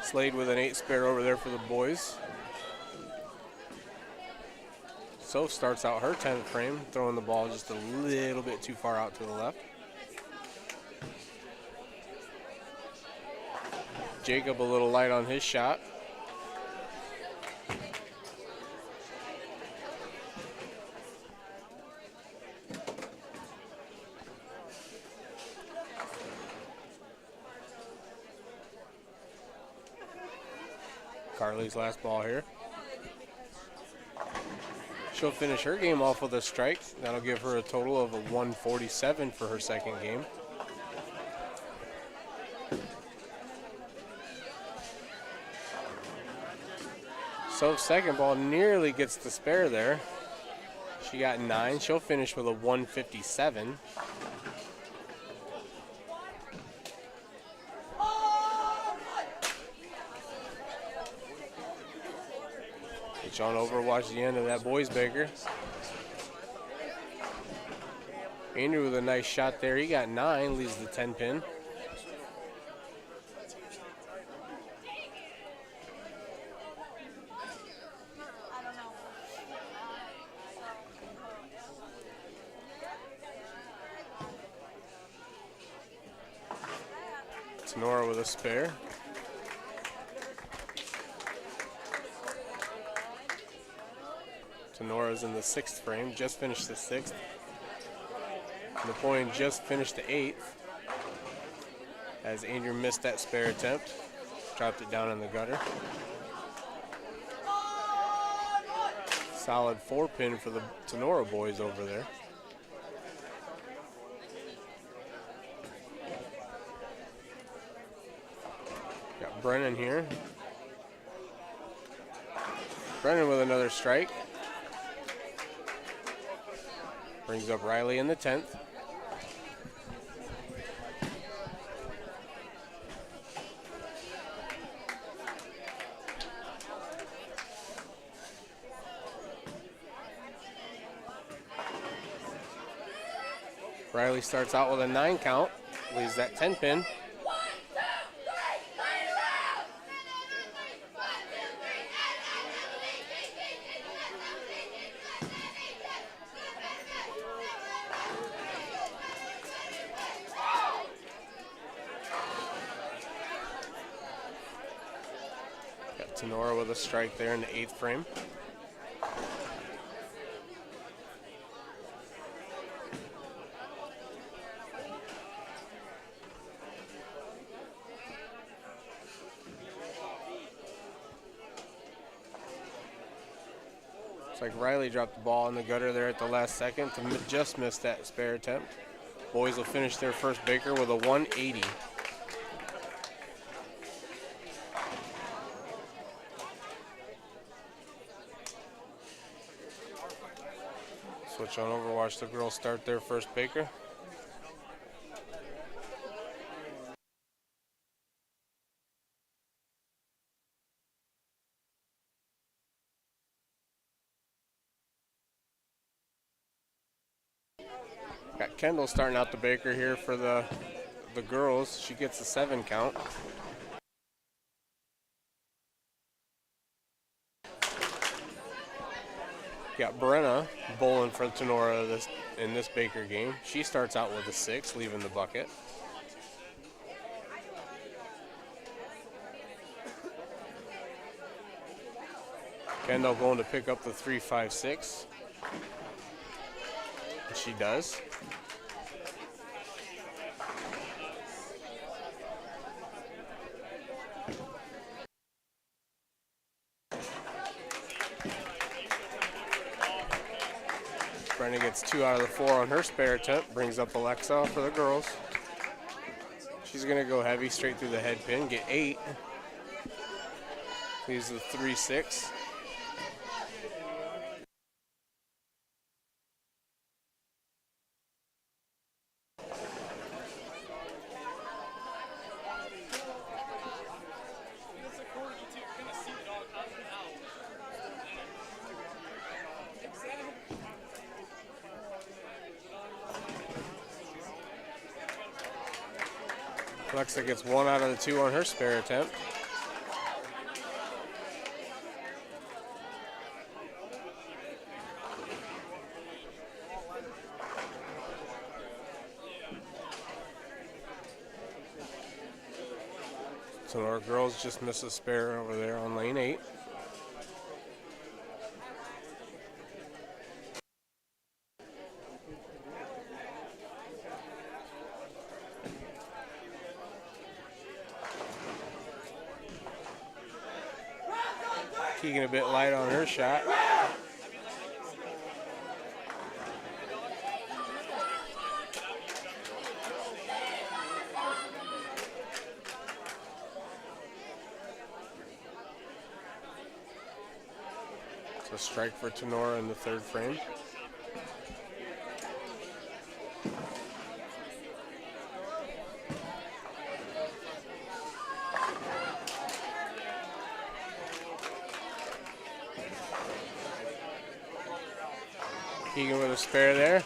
Slade with an 8 spare over there for the boys. Soph starts out her 10th frame, throwing the ball just a little bit too far out to the left. Jacob a little light on his shot. Carly's last ball here. She'll finish her game off with a strike. That'll give her a total of a 147 for her second game. So second ball nearly gets the spare there. She got 9. She'll finish with a 157. Get on over, watch the end of that boys baker. Andrew with a nice shot there. He got 9, leaves the 10 pin. Tinora with a spare. Tenora's in the 6th frame, just finished the 6th. Napoleon just finished the 8th as Andrew missed that spare attempt, dropped it down in the gutter. Solid 4-pin for the Tinora boys over there. Got Brennan here. Brennan with another strike. Brings up Riley in the 10th. Riley starts out with a 9 count, leaves that 10-pin. Got Tinora with a strike there in the 8th frame. Looks like Riley dropped the ball in the gutter there at the last second to just miss that spare attempt. Boys will finish their first baker with a 180. Switch on over, watch the girls start their first baker. Got Kendall starting out the baker here for the girls. She gets a 7 count. Got Brenna bowling for Tinora in this baker game. She starts out with a 6, leaving the bucket. Kendall going to pick up the 3-5-6. And she does. Brenna gets 2 out of the 4 on her spare attempt, brings up Alexa for the girls. She's going to go heavy straight through the head pin, get 8. Leaves the 3-6. Alexa gets 1 out of the 2 on her spare attempt. So our girls just missed a spare over there on lane 8. Keegan a bit light on her shot. It's a strike for Tinora in the 3rd frame. Keegan with a spare there.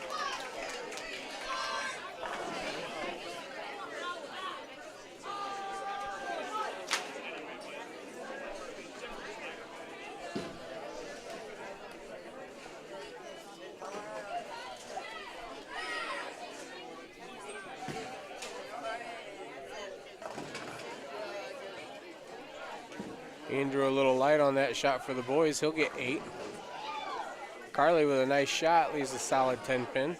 Andrew a little light on that shot for the boys. He'll get 8. Carly with a nice shot leaves a solid 10 pin.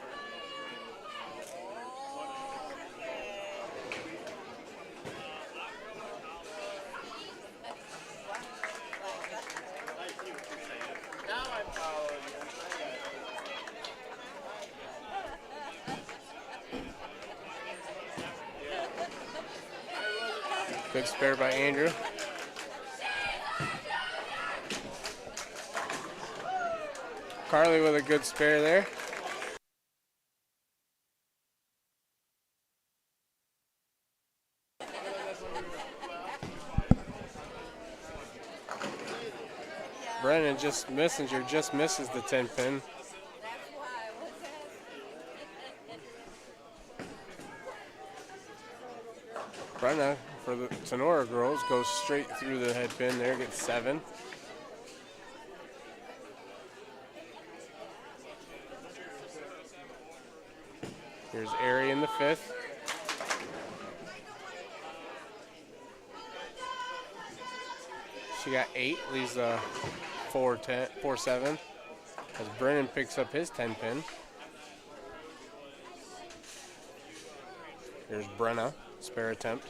Good spare by Andrew. Carly with a good spare there. Messenger just misses the 10 pin. Brenna for the Tinora girls goes straight through the head pin there, gets 7. Here's Ari in the 5th. She got 8, leaves a 4-7 as Brennan picks up his 10 pin. Here's Brenna, spare attempt.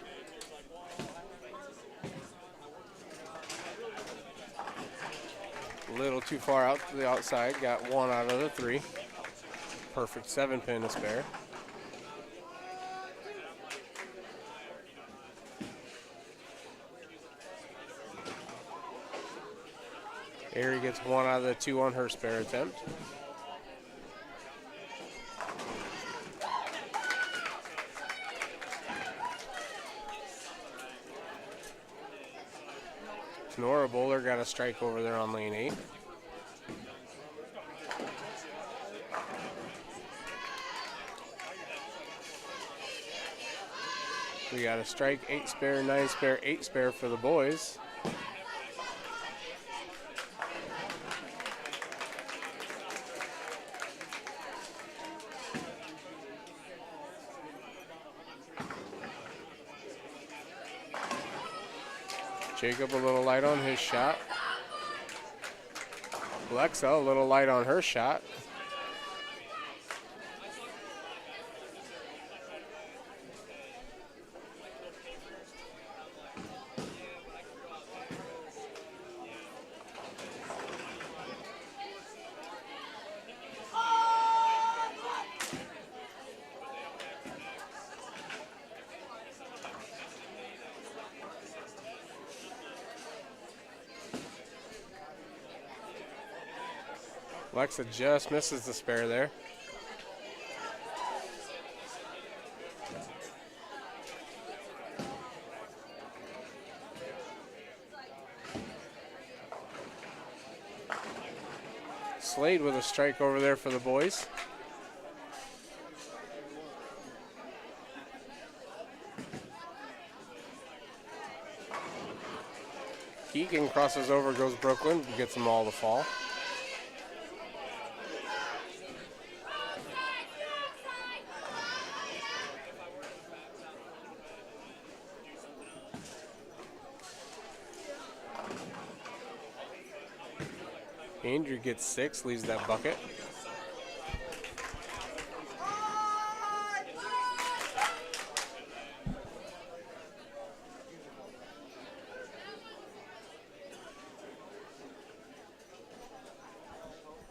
A little too far out to the outside, got 1 out of the 3. Perfect 7 pin to spare. Ari gets 1 out of the 2 on her spare attempt. Tinora Bowler got a strike over there on lane 8. We got a strike, 8 spare, 9 spare, 8 spare for the boys. Jacob a little light on his shot. Alexa a little light on her shot. Alexa just misses the spare there. Slade with a strike over there for the boys. Keegan crosses over, goes Brooklyn, gets them all to fall. Andrew gets 6, leaves that bucket.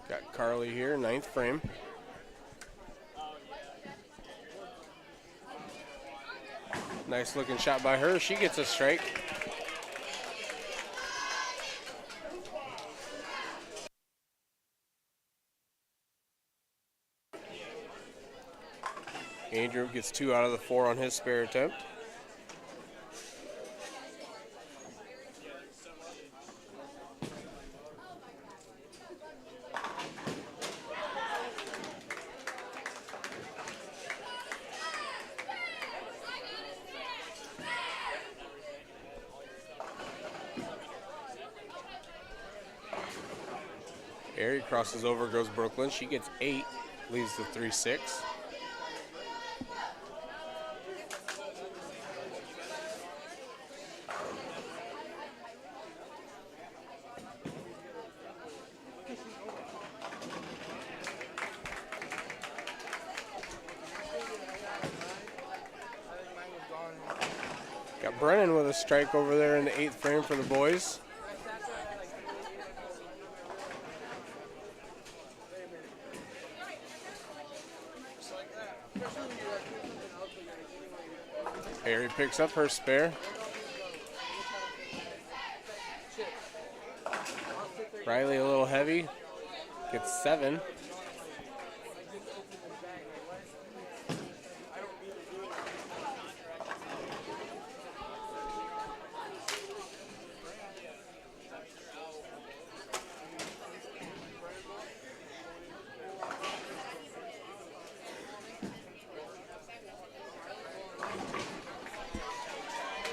Got Carly here, 9th frame. Nice looking shot by her. She gets a strike. Andrew gets 2 out of the 4 on his spare attempt. Ari crosses over, goes Brooklyn. She gets 8, leaves the 3-6. Got Brennan with a strike over there in the 8th frame for the boys. Harry picks up her spare. Riley a little heavy. Gets 7.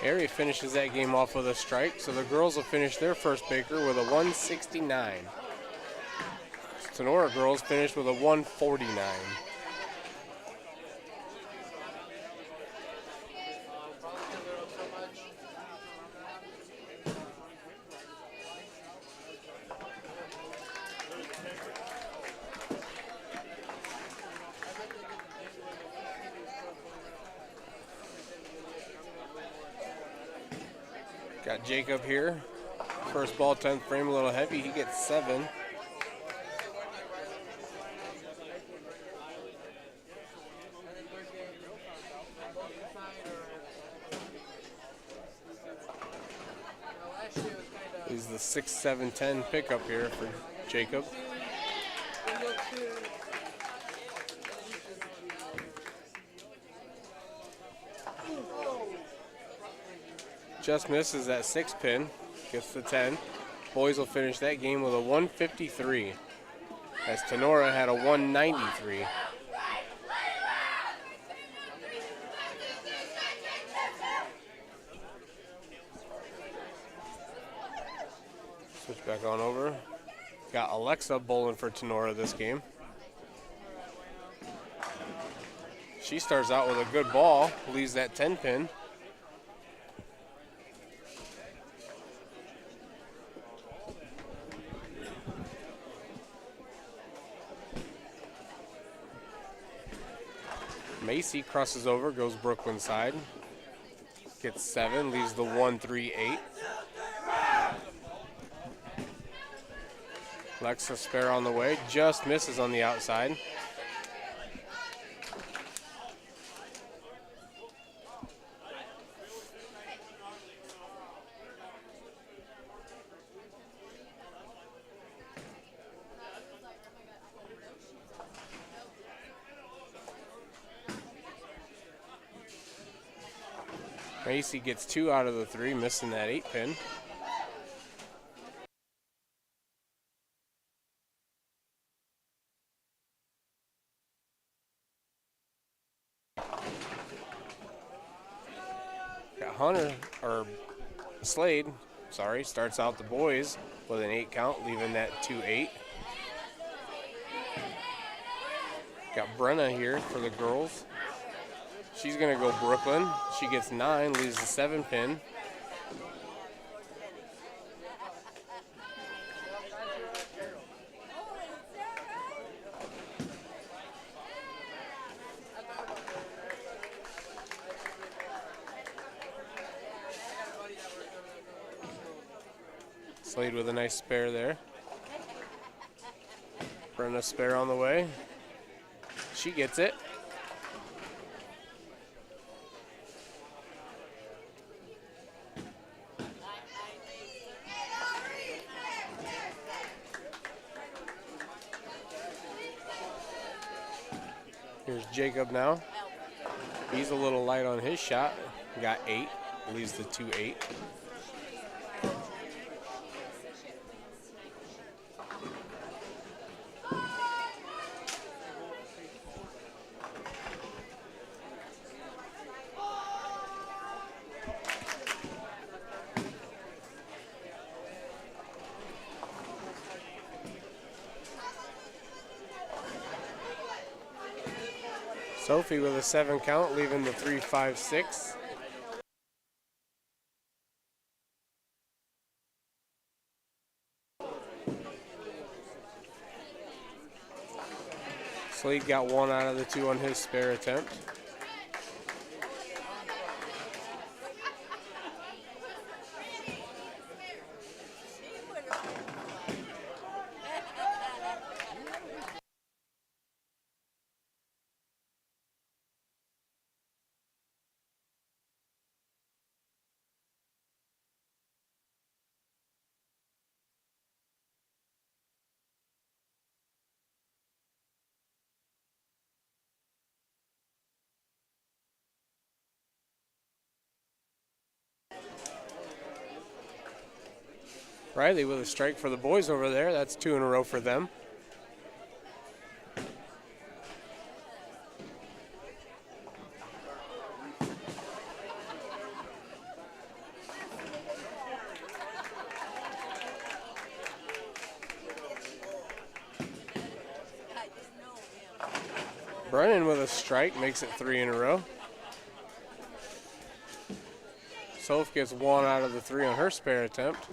Harry finishes that game off with a strike, so the girls will finish their first Baker with a 169. Tinora girls finished with a 149. Got Jacob here. First ball, 10th frame, a little heavy. He gets 7. He's the 6, 7, 10 pickup here for Jacob. Just misses that 6 pin, gets the 10. Boys will finish that game with a 153, as Tinora had a 193. Switch back on over. Got Alexa bowling for Tinora this game. She starts out with a good ball, leaves that 10 pin. Macy crosses over, goes Brooklyn side. Gets 7, leaves the 138. Lexa spare on the way, just misses on the outside. Macy gets 2 out of the 3, missing that 8 pin. Got Hunter, or Slade, sorry, starts out the boys with an 8 count, leaving that 2-8. Got Brenna here for the girls. She's going to go Brooklyn. She gets 9, leaves the 7 pin. Slade with a nice spare there. Brenna spare on the way. She gets it. Here's Jacob now. He's a little light on his shot. Got 8, leaves the 2-8. Sophie with a 7 count, leaving the 3-5-6. Slade got 1 out of the 2 on his spare attempt. Riley with a strike for the boys over there. That's 2 in a row for them. Brennan with a strike makes it 3 in a row. Soph gets 1 out of the 3 on her spare attempt.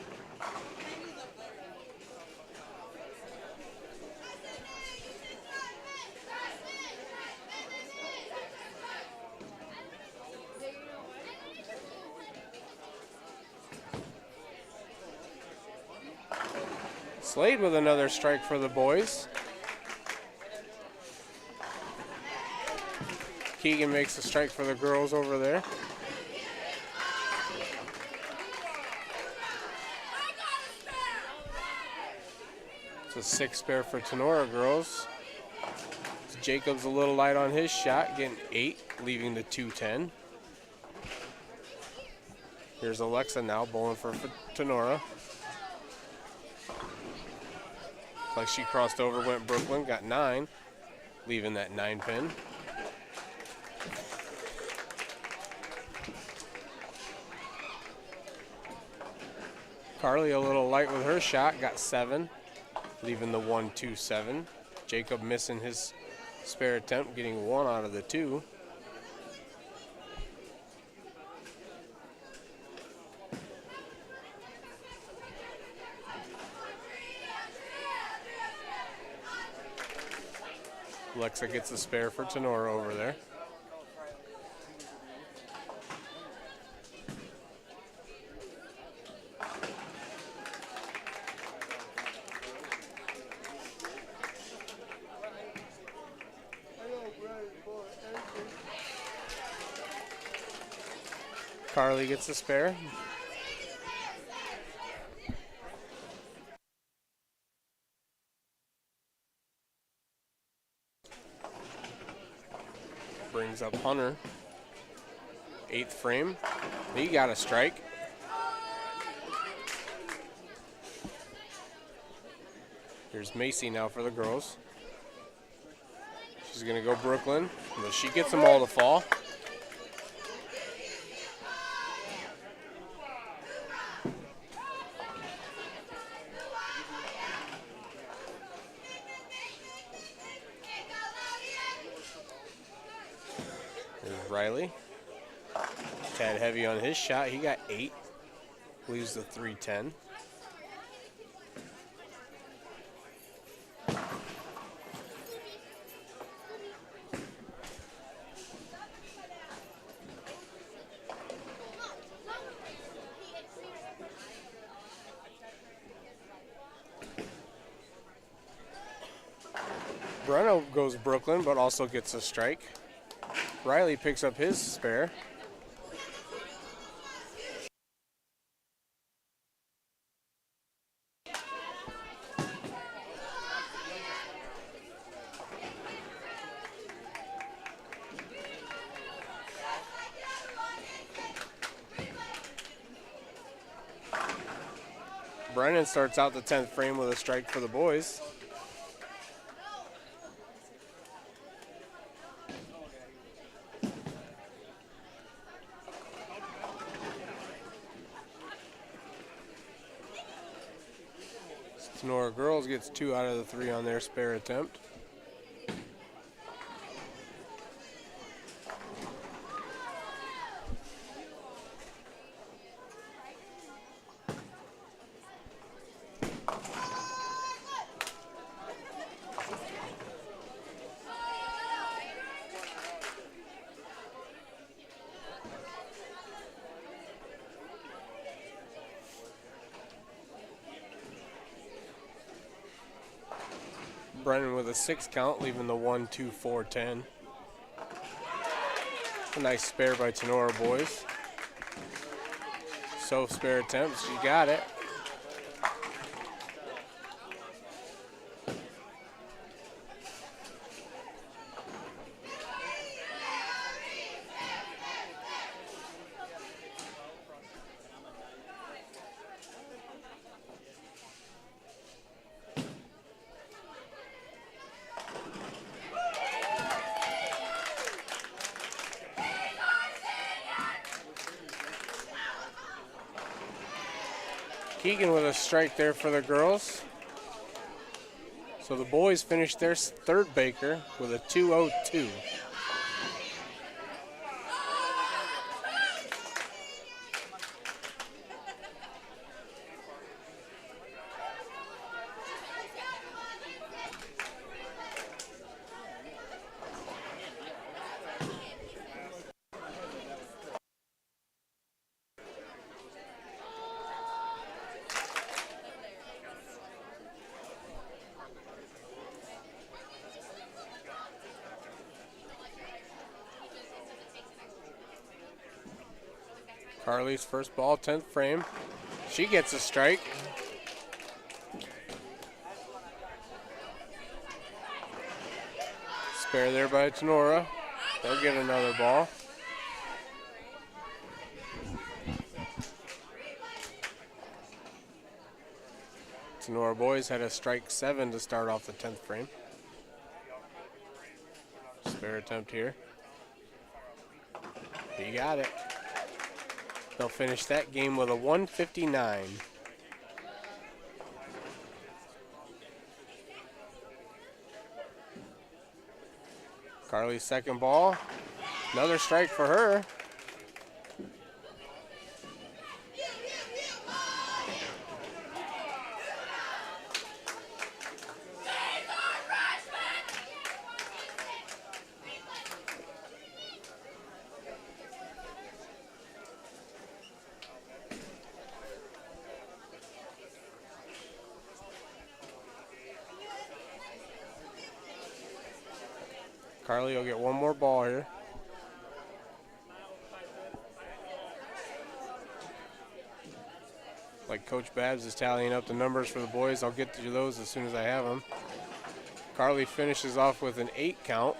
Slade with another strike for the boys. Keegan makes a strike for the girls over there. It's a 6 spare for Tinora girls. Jacob's a little light on his shot, getting 8, leaving the 2-10. Here's Alexa now bowling for Tinora. Like she crossed over, went Brooklyn, got 9, leaving that 9 pin. Carly a little light with her shot, got 7, leaving the 1-2-7. Jacob missing his spare attempt, getting 1 out of the 2. Alexa gets a spare for Tinora over there. Carly gets a spare. Brings up Hunter. 8th frame. He got a strike. Here's Macy now for the girls. She's going to go Brooklyn, but she gets them all to fall. There's Riley. Tad heavy on his shot. He got 8. Leaves the 3-10. Breno goes Brooklyn, but also gets a strike. Riley picks up his spare. Brennan starts out the 10th frame with a strike for the boys. Tinora girls gets 2 out of the 3 on their spare attempt. Brennan with a 6 count, leaving the 1-2-4-10. A nice spare by Tinora boys. So spare attempts, she got it. Keegan with a strike there for the girls. So the boys finished their third baker with a 2-0-2. Carly's first ball, 10th frame. She gets a strike. Spare there by Tinora. They'll get another ball. Tinora boys had a strike 7 to start off the 10th frame. Spare attempt here. He got it. They'll finish that game with a 159. Carly's second ball. Another strike for her. Carly will get one more ball here. Like Coach Babs is tallying up the numbers for the boys, I'll get to those as soon as I have them. Carly finishes off with an 8 count.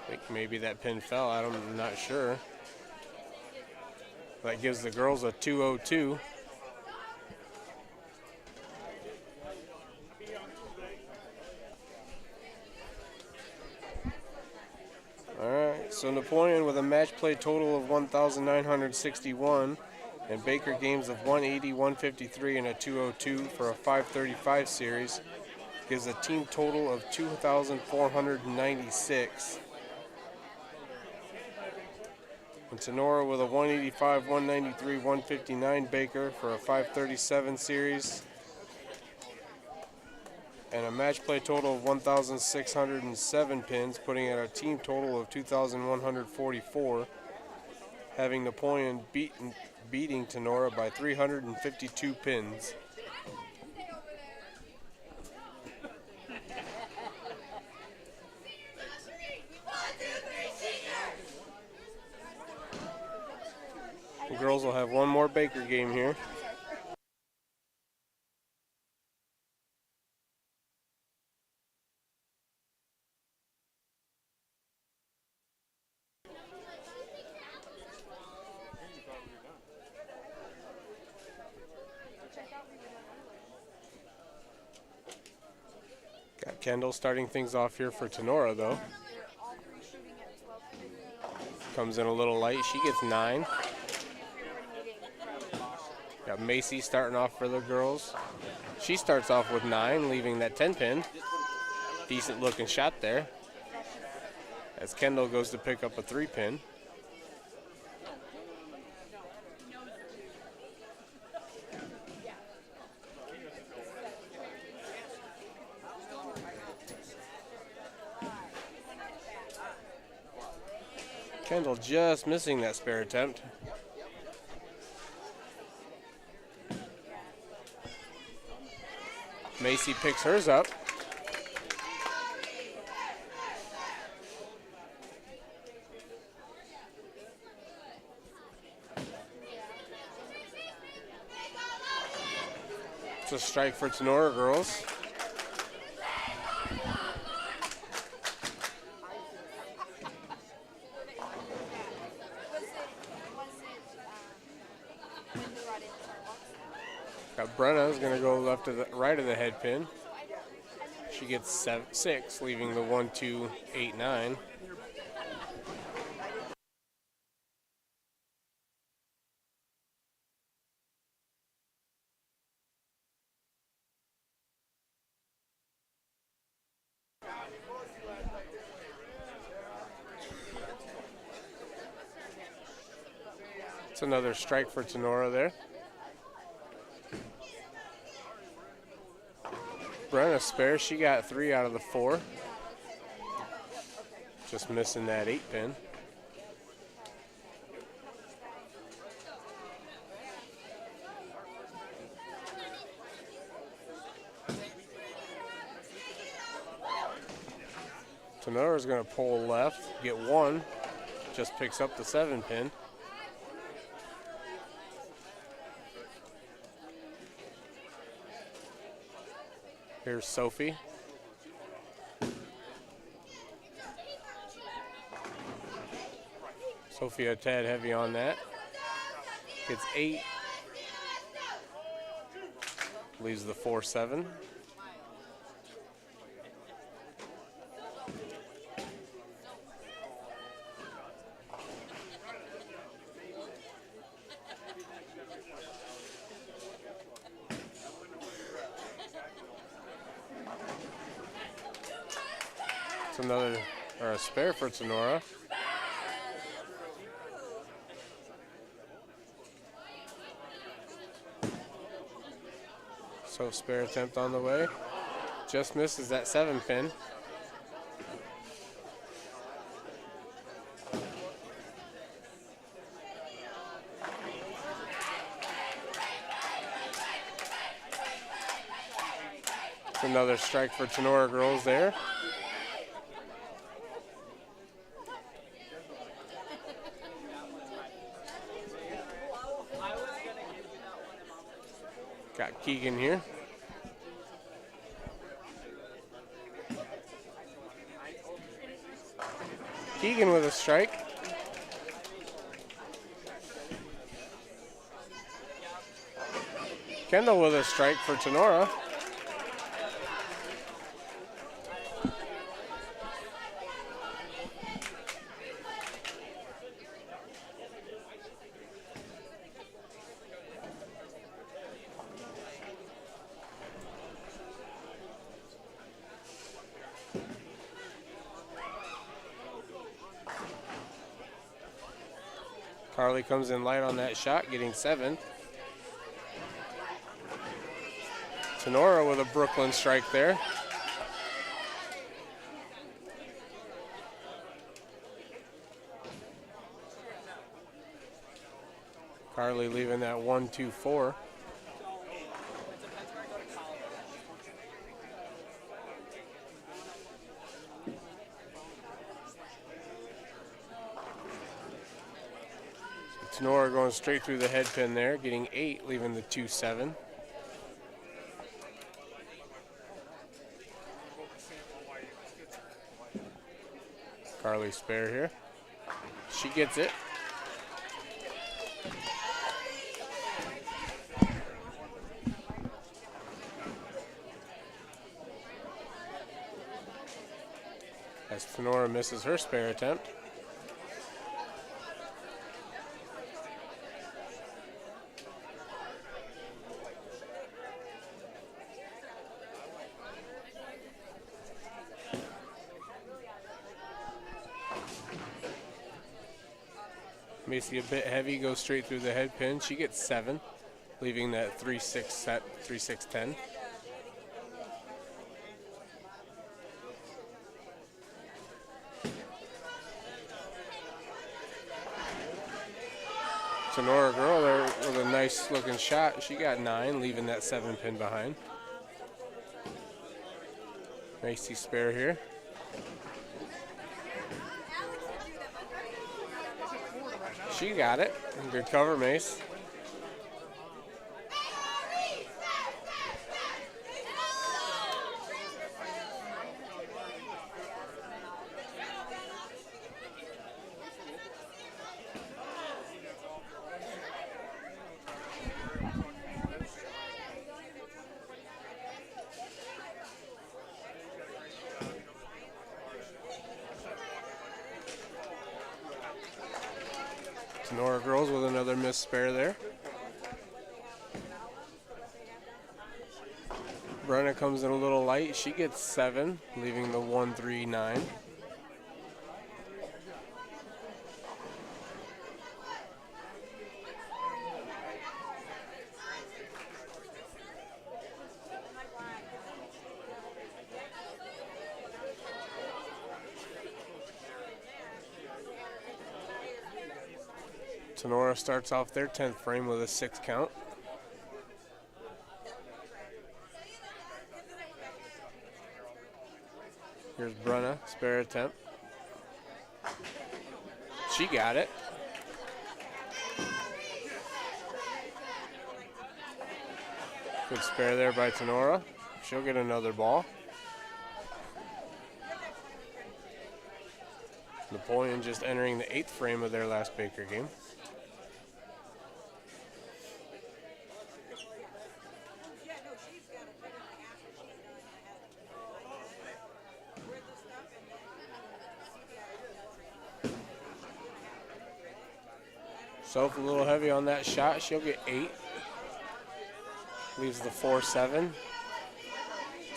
I think maybe that pin fell, I'm not sure. That gives the girls a 2-0-2. All right, so Napoleon with a match play total of 1,961 and Baker games of 180, 153, and a 202 for a 535 series gives a team total of 2,496. And Tinora with a 185, 193, 159 Baker for a 537 series. And a match play total of 1,607 pins, putting it at a team total of 2,144, having Napoleon beating Tinora by 352 pins. The girls will have one more Baker game here. Got Kendall starting things off here for Tinora though. Comes in a little light, she gets 9. Got Macy starting off for the girls. She starts off with 9, leaving that 10 pin. Decent looking shot there. As Kendall goes to pick up a 3 pin. Kendall just missing that spare attempt. Macy picks hers up. It's a strike for Tinora girls. Got Brenna's going to go left to the right of the head pin. She gets 6, leaving the 1, 2, 8, 9. It's another strike for Tinora there. Brenna spare, she got 3 out of the 4. Just missing that 8 pin. Tinora's going to pull left, get 1, just picks up the 7 pin. Here's Sophie. Sophie a tad heavy on that. Gets 8. Leaves the 4, 7. It's another, or a spare for Tinora. So spare attempt on the way. Just misses that 7 pin. It's another strike for Tinora girls there. Got Keegan here. Keegan with a strike. Kendall with a strike for Tinora. Carly comes in light on that shot, getting 7. Tinora with a Brooklyn strike there. Carly leaving that 1, 2, 4. Tinora going straight through the head pin there, getting 8, leaving the 2, 7. Carly spare here. She gets it. As Tinora misses her spare attempt. Macy a bit heavy, goes straight through the head pin. She gets 7, leaving that 3, 6 set, 3, 6, 10. Tinora girl there with a nice looking shot. She got 9, leaving that 7 pin behind. Macy spare here. She got it. Good cover, Mace. Tinora girls with another missed spare there. Brenna comes in a little light. She gets 7, leaving the 139. Tinora starts off their 10th frame with a 6 count. Here's Brenna, spare attempt. She got it. Good spare there by Tinora. She'll get another ball. Napoleon just entering the 8th frame of their last Baker game. Soph a little heavy on that shot. She'll get 8. Leaves the 4-7.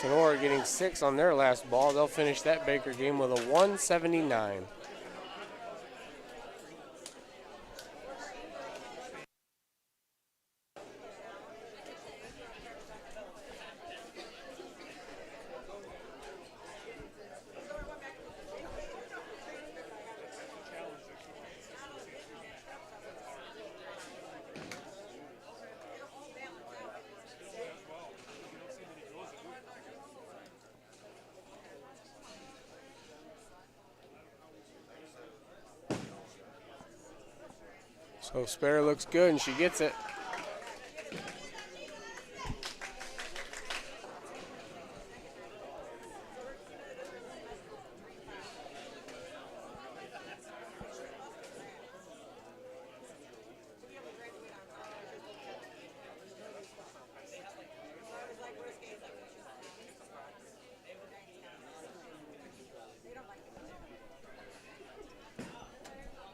Tinora getting 6 on their last ball. They'll finish that Baker game with a 179. So spare looks good and she gets it.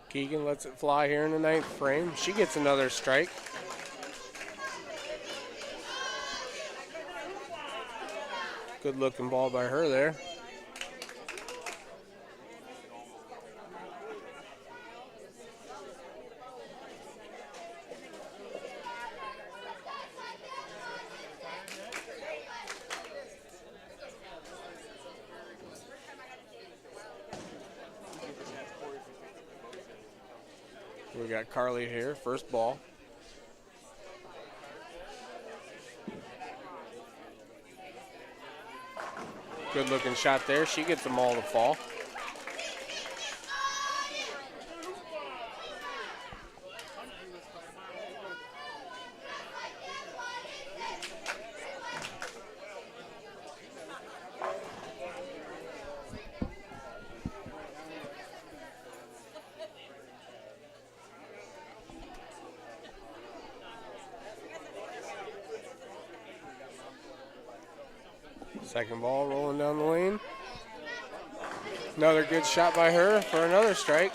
Keegan lets it fly here in the 9th frame. She gets another strike. Good looking ball by her there. We got Carly here, first ball. Good looking shot there. She gets them all to fall. Second ball rolling down the lane. Another good shot by her for another strike.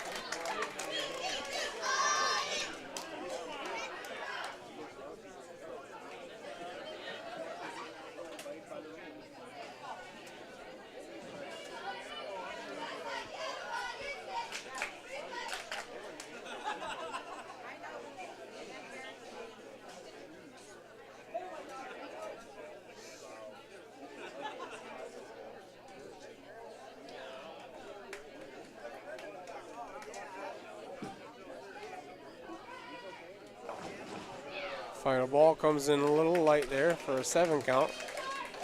Final ball comes in a little light there for a 7 count,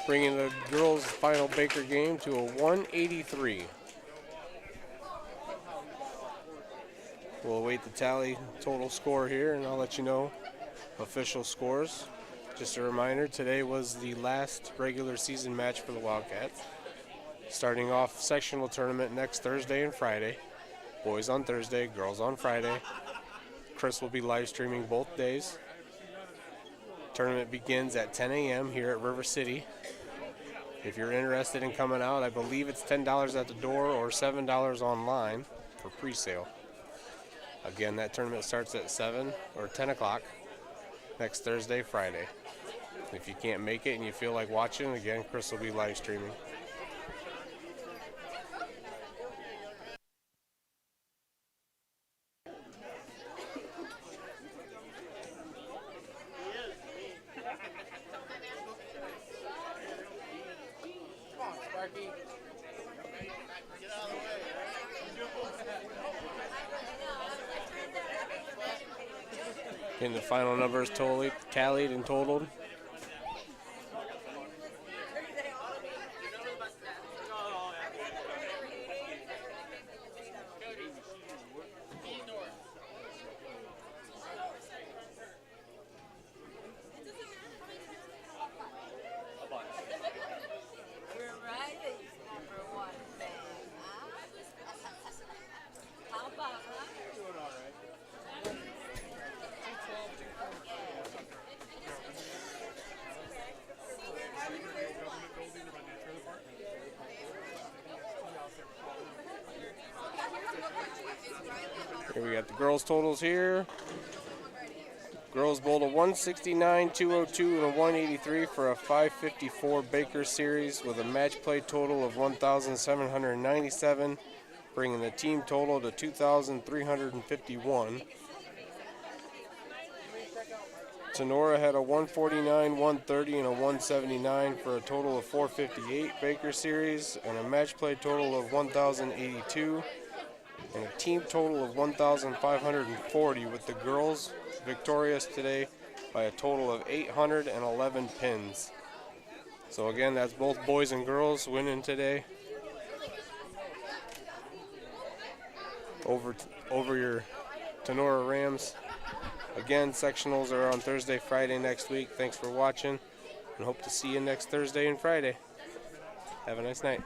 bringing the girls' final Baker game to a 183. We'll await the tally total score here, and I'll let you know official scores. Just a reminder, today was the last regular season match for the Wildcats. Starting off sectional tournament next Thursday and Friday. Boys on Thursday, girls on Friday. Chris will be live streaming both days. Tournament begins at 10 a.m. here at River City. If you're interested in coming out, I believe it's $10 at the door or $7 online for pre-sale. Again, that tournament starts at 7 or 10 o'clock next Thursday, Friday. If you can't make it and you feel like watching, again, Chris will be live streaming. Getting the final numbers tallied and totaled. Here we got the girls' totals here. Girls bowled a 169, 202, and a 183 for a 554 Baker series with a match play total of 1,797, bringing the team total to 2,351. Tinora had a 149, 130, and a 179 for a total of 458 Baker series and a match play total of 1,082. And a team total of 1,540, with the girls victorious today by a total of 811 pins. So again, that's both boys and girls winning today over your Tinora Rams. Again, sectionals are on Thursday, Friday next week. Thanks for watching, and hope to see you next Thursday and Friday. Have a nice night.